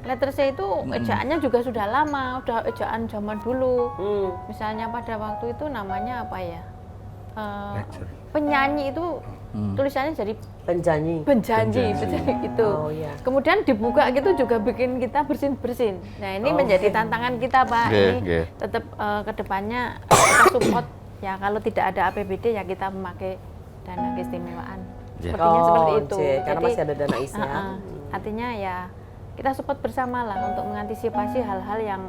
Letter C itu ejaannya juga sudah lama, udah ejaan zaman dulu. Misalnya pada waktu itu namanya apa ya? Penyanyi itu tulisannya jadi penjanji itu. Kemudian dibuka gitu juga bikin kita bersin. Nah ini menjadi tantangan kita Pak. Ini tetap kedepannya kita support ya, kalau tidak ada APBD ya kita memakai dana keistimewaan. Sepertinya seperti itu. Karena masih ada dana ISA. Artinya ya kita support bersama lah untuk mengantisipasi hal-hal yang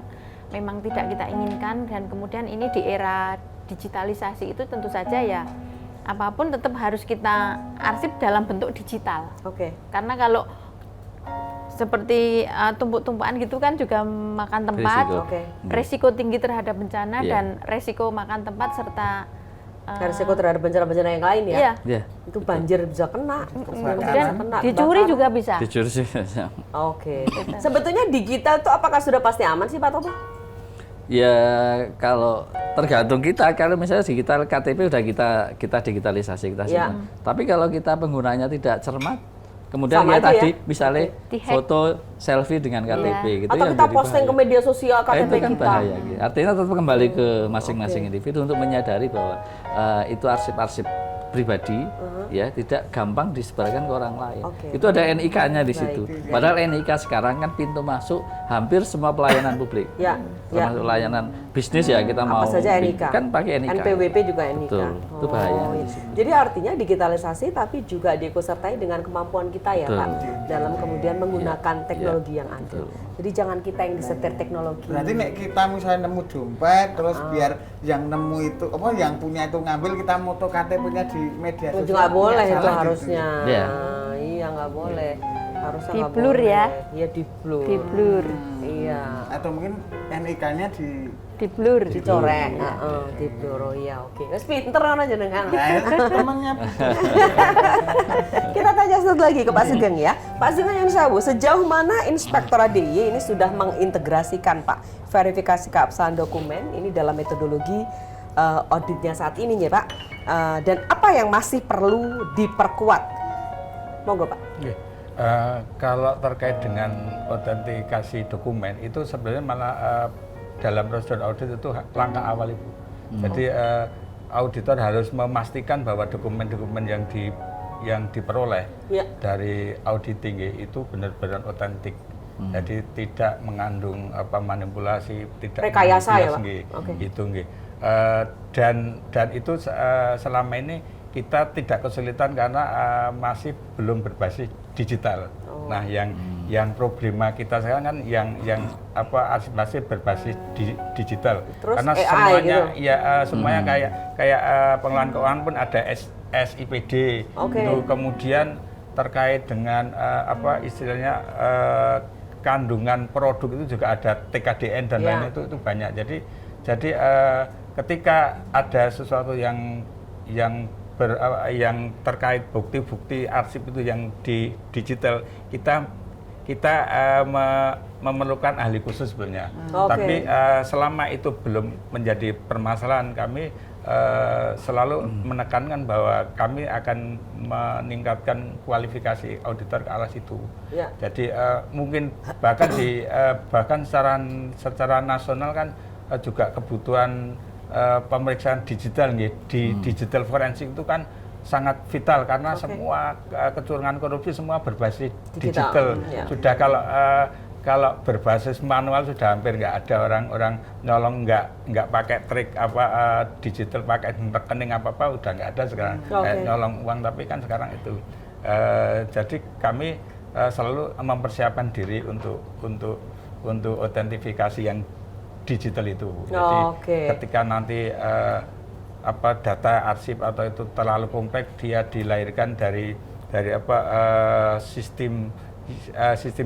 memang tidak kita inginkan, dan kemudian ini di era digitalisasi itu tentu saja ya apapun tetap harus kita arsip dalam bentuk digital. Karena kalau seperti tumpuk-tumpukan gitu kan juga makan tempat, resiko tinggi terhadap bencana dan resiko makan tempat serta resiko terhadap bencana-bencana yang lain ya. Itu banjir bisa kena, kemudian dicuri juga bisa. Dicuri sih. Sebetulnya digital itu apakah sudah pasti aman sih Pak Topo? Ya kalau tergantung kita, kalau misalnya digital KTP udah kita digitalisasi kita simpan. Tapi kalau kita penggunanya tidak cermat, kemudian ya tadi misalnya foto selfie dengan KTP gitu, atau kita posting ke media sosial KTP itu kan kita. Bahaya, gitu. Artinya tetap kembali ke masing-masing individu untuk menyadari bahwa itu arsip-arsip pribadi ya tidak gampang disebarkan ke orang lain. Itu ada NIK-nya di situ. Padahal NIK sekarang kan pintu masuk hampir semua pelayanan publik. Termasuk layanan bisnis ya, kita mau saja NIK. Kan pakai NIK. NPWP juga NIK. Itu bahaya. Jadi artinya digitalisasi tapi juga diikutsertai dengan kemampuan kita ya Pak dalam kemudian menggunakan teknologi yang ada. Jadi jangan kita yang disetir teknologi. Berarti nek kita misalnya nemu dompet terus biar yang nemu itu yang punya itu ngambil, kita foto KTP-nya di media sosial. Nggak boleh itu harusnya. Iya nggak boleh. Harusnya Di nggak blur boleh. ya. Iya di blur. Di blur. Iya. Atau mungkin NIK-nya di Di blur. Dicorek, di blur. Oh iya, oke. Wes pinter kan aja dengan. temannya. Kita tanya satu lagi ke Pak Sugeng ya. Pak Sugeng yang Sabu, sejauh mana Inspektor DIY ini sudah mengintegrasikan Pak verifikasi keabsahan dokumen ini dalam metodologi auditnya saat ini ya Pak? Dan apa yang masih perlu diperkuat? Monggo Pak. Kalau terkait dengan autentikasi dokumen itu sebenarnya malah dalam prosedur audit itu langkah awal Ibu. Jadi auditor harus memastikan bahwa dokumen-dokumen yang diperoleh dari auditing itu benar-benar otentik. Jadi tidak mengandung manipulasi, tidak rekayasa ya Pak. Itu nggih. Dan itu selama ini kita tidak kesulitan karena masih belum berbasis digital. Nah, yang problema kita sekarang kan yang masih berbasis digital. Terus karena AI semuanya gitu. semuanya kayak pengelolaan keuangan pun ada SIPD. Itu kemudian terkait dengan istilahnya kandungan produk itu juga ada TKDN dan lain itu banyak. Jadi ketika ada sesuatu yang terkait bukti-bukti arsip itu yang di digital, kita memerlukan ahli khusus sebenarnya. Tapi selama itu belum menjadi permasalahan, kami selalu menekankan bahwa kami akan meningkatkan kualifikasi auditor ke arah situ. Jadi mungkin bahkan secara nasional kan juga kebutuhan pemeriksaan digital di digital forensik itu kan sangat vital karena semua kecurangan korupsi semua berbasis digital. Sudah kalau berbasis manual sudah hampir nggak ada orang nyolong nggak pakai trik digital, pakai rekening apa udah nggak ada sekarang. Kayak nyolong uang, tapi kan sekarang itu. Jadi kami selalu mempersiapkan diri untuk autentifikasi yang digital itu. Jadi ketika nanti data arsip atau itu terlalu kompleks, dia dilahirkan dari sistem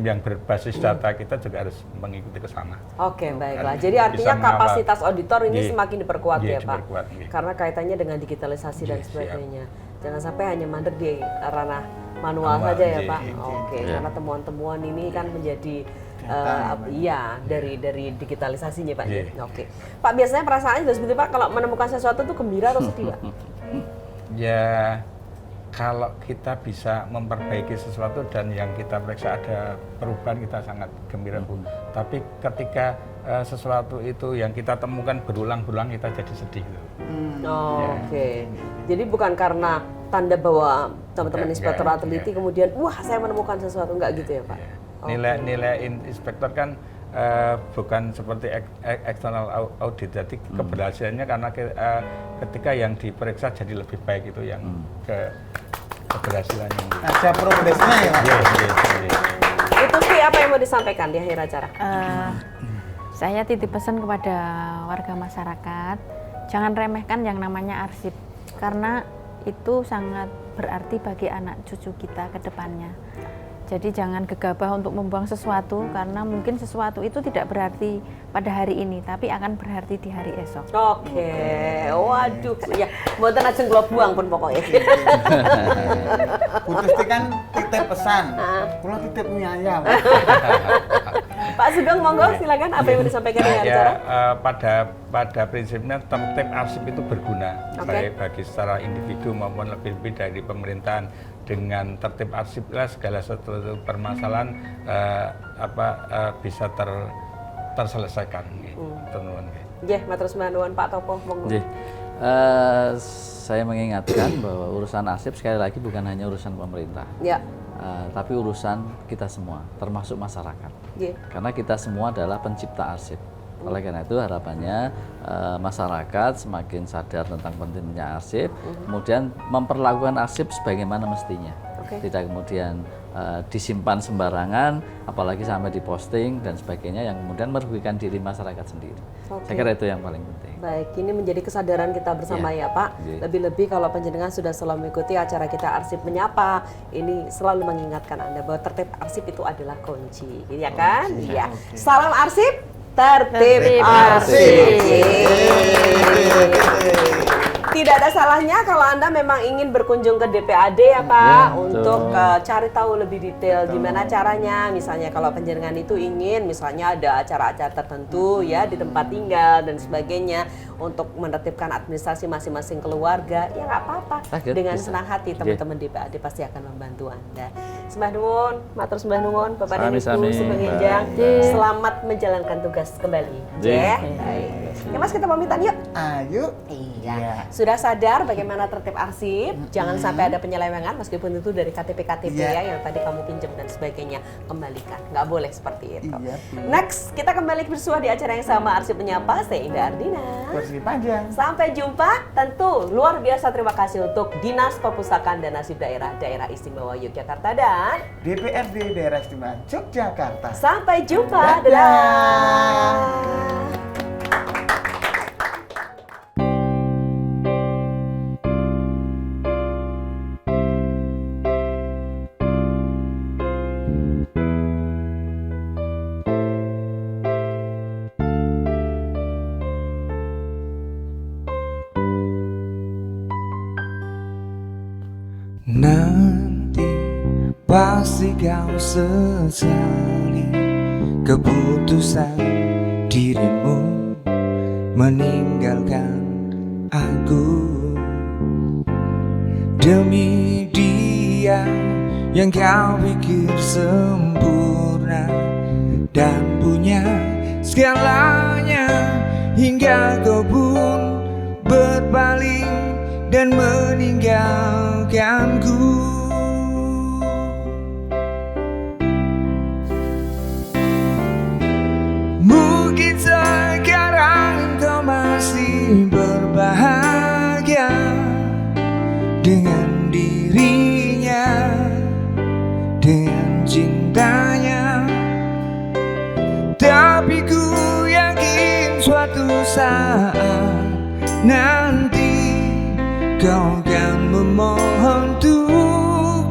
yang berbasis data, kita juga harus mengikuti ke sana. Oke, baiklah. Jadi artinya kapasitas auditor ini semakin diperkuat ya Pak. Karena kaitannya dengan digitalisasi dan sebagainya. Jangan sampai hanya mandek di ranah manual saja ya Pak. Oke, karena temuan-temuan ini kan menjadi dari digitalisasinya Pak. Oke. Pak, biasanya perasaannya sudah seperti Pak kalau menemukan sesuatu itu gembira atau sedih Pak? Ya, kalau kita bisa memperbaiki sesuatu dan yang kita periksa ada perubahan, kita sangat gembira Bu. Tapi ketika sesuatu itu yang kita temukan berulang-ulang, kita jadi sedih. Oke. Jadi bukan karena tanda bahwa teman-teman inspektor teliti kemudian wah saya menemukan sesuatu, enggak gitu ya Pak? Nilai inspektor kan bukan seperti eksternal audit, jadi keberhasilannya karena ketika yang diperiksa jadi lebih baik, itu yang keberhasilannya. Ada progresnya ya Pak? Itu sih apa yang mau disampaikan di akhir acara? Saya titip pesan kepada warga masyarakat, jangan remehkan yang namanya arsip, karena itu sangat berarti bagi anak cucu kita ke depannya. Jadi jangan gegabah untuk membuang sesuatu, karena mungkin sesuatu itu tidak berarti pada hari ini, tapi akan berarti di hari esok. Oke, waduh, ya, mboten ajeng kula buang pun pokoknya. Putus kan titip pesan, kula titip mie ayam. Pak Sugeng, monggo silakan apa yang mau disampaikan di acara? Pada prinsipnya tertib arsip itu berguna baik bagi secara individu maupun lebih-lebih dari pemerintahan. Dengan tertib arsiplah segala sesuatu permasalahan bisa terselesaikan. Matur nuwun Pak Topo, monggo. Saya mengingatkan bahwa urusan arsip sekali lagi bukan hanya urusan pemerintah, tapi urusan kita semua, termasuk masyarakat. Karena kita semua adalah pencipta arsip. Oleh karena itu harapannya masyarakat semakin sadar tentang pentingnya arsip, kemudian memperlakukan arsip sebagaimana mestinya. Tidak kemudian disimpan sembarangan, apalagi sampai diposting dan sebagainya yang kemudian merugikan diri masyarakat sendiri. Saya kira itu yang paling penting. Baik, ini menjadi kesadaran kita bersama ya Pak. Lebih-lebih kalau panjenengan sudah selalu mengikuti acara kita Arsip Menyapa, ini selalu mengingatkan Anda bahwa tertib arsip itu adalah kunci, ya kan? Iya. Salam arsip, tertib arsip. Tidak ada salahnya kalau Anda memang ingin berkunjung ke DPAD ya Pak, untuk cari tahu lebih detail gimana caranya. Misalnya kalau panjenengan itu ingin misalnya ada acara-acara tertentu ya di tempat tinggal dan sebagainya untuk menertibkan administrasi masing-masing keluarga, ya nggak apa-apa. Dengan senang hati teman-teman DPAD pasti akan membantu Anda. Sembah nuwun, matur sembah nuwun Bapak dan Ibu Sugeng Enjang. Selamat menjalankan tugas kembali. Ya. Baik. Ya Mas, kita pamitan yuk. Ayo. Iya. Sudah sadar bagaimana tertib arsip? Jangan sampai ada penyelewengan meskipun itu dari KTP-KTP ya yang tadi kamu pinjam dan sebagainya. Kembalikan. Nggak boleh seperti itu. Next, kita kembali bersua di acara yang sama Arsip Menyapa. Saya Indah Ardina. Kursi panjang. Sampai jumpa. Tentu luar biasa terima kasih untuk Dinas Perpustakaan dan Arsip Daerah Istimewa Yogyakarta dan DPRD Daerah Istimewa Yogyakarta. Sampai jumpa. Dadah. Nanti pasti kau sesali keputusan dirimu meninggalkan aku. Demi dia yang kau pikir sempurna dan punya segalanya, hingga kau pun berpaling dan meninggalkanku. Mungkin sekarang kau masih berbahagia dengan dirinya, dengan cintanya, tapi ku yakin suatu saat nanti kau kan memohon untuk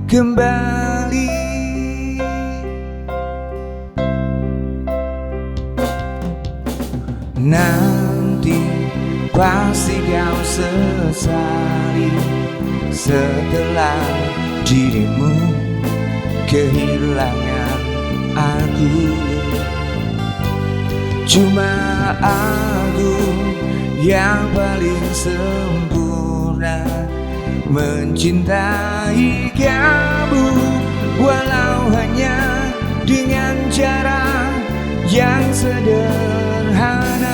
kembali. Nanti pasti kau sesali setelah dirimu kehilangan aku. Cuma aku yang paling sempurna mencintai kamu, walau hanya dengan cara yang sederhana.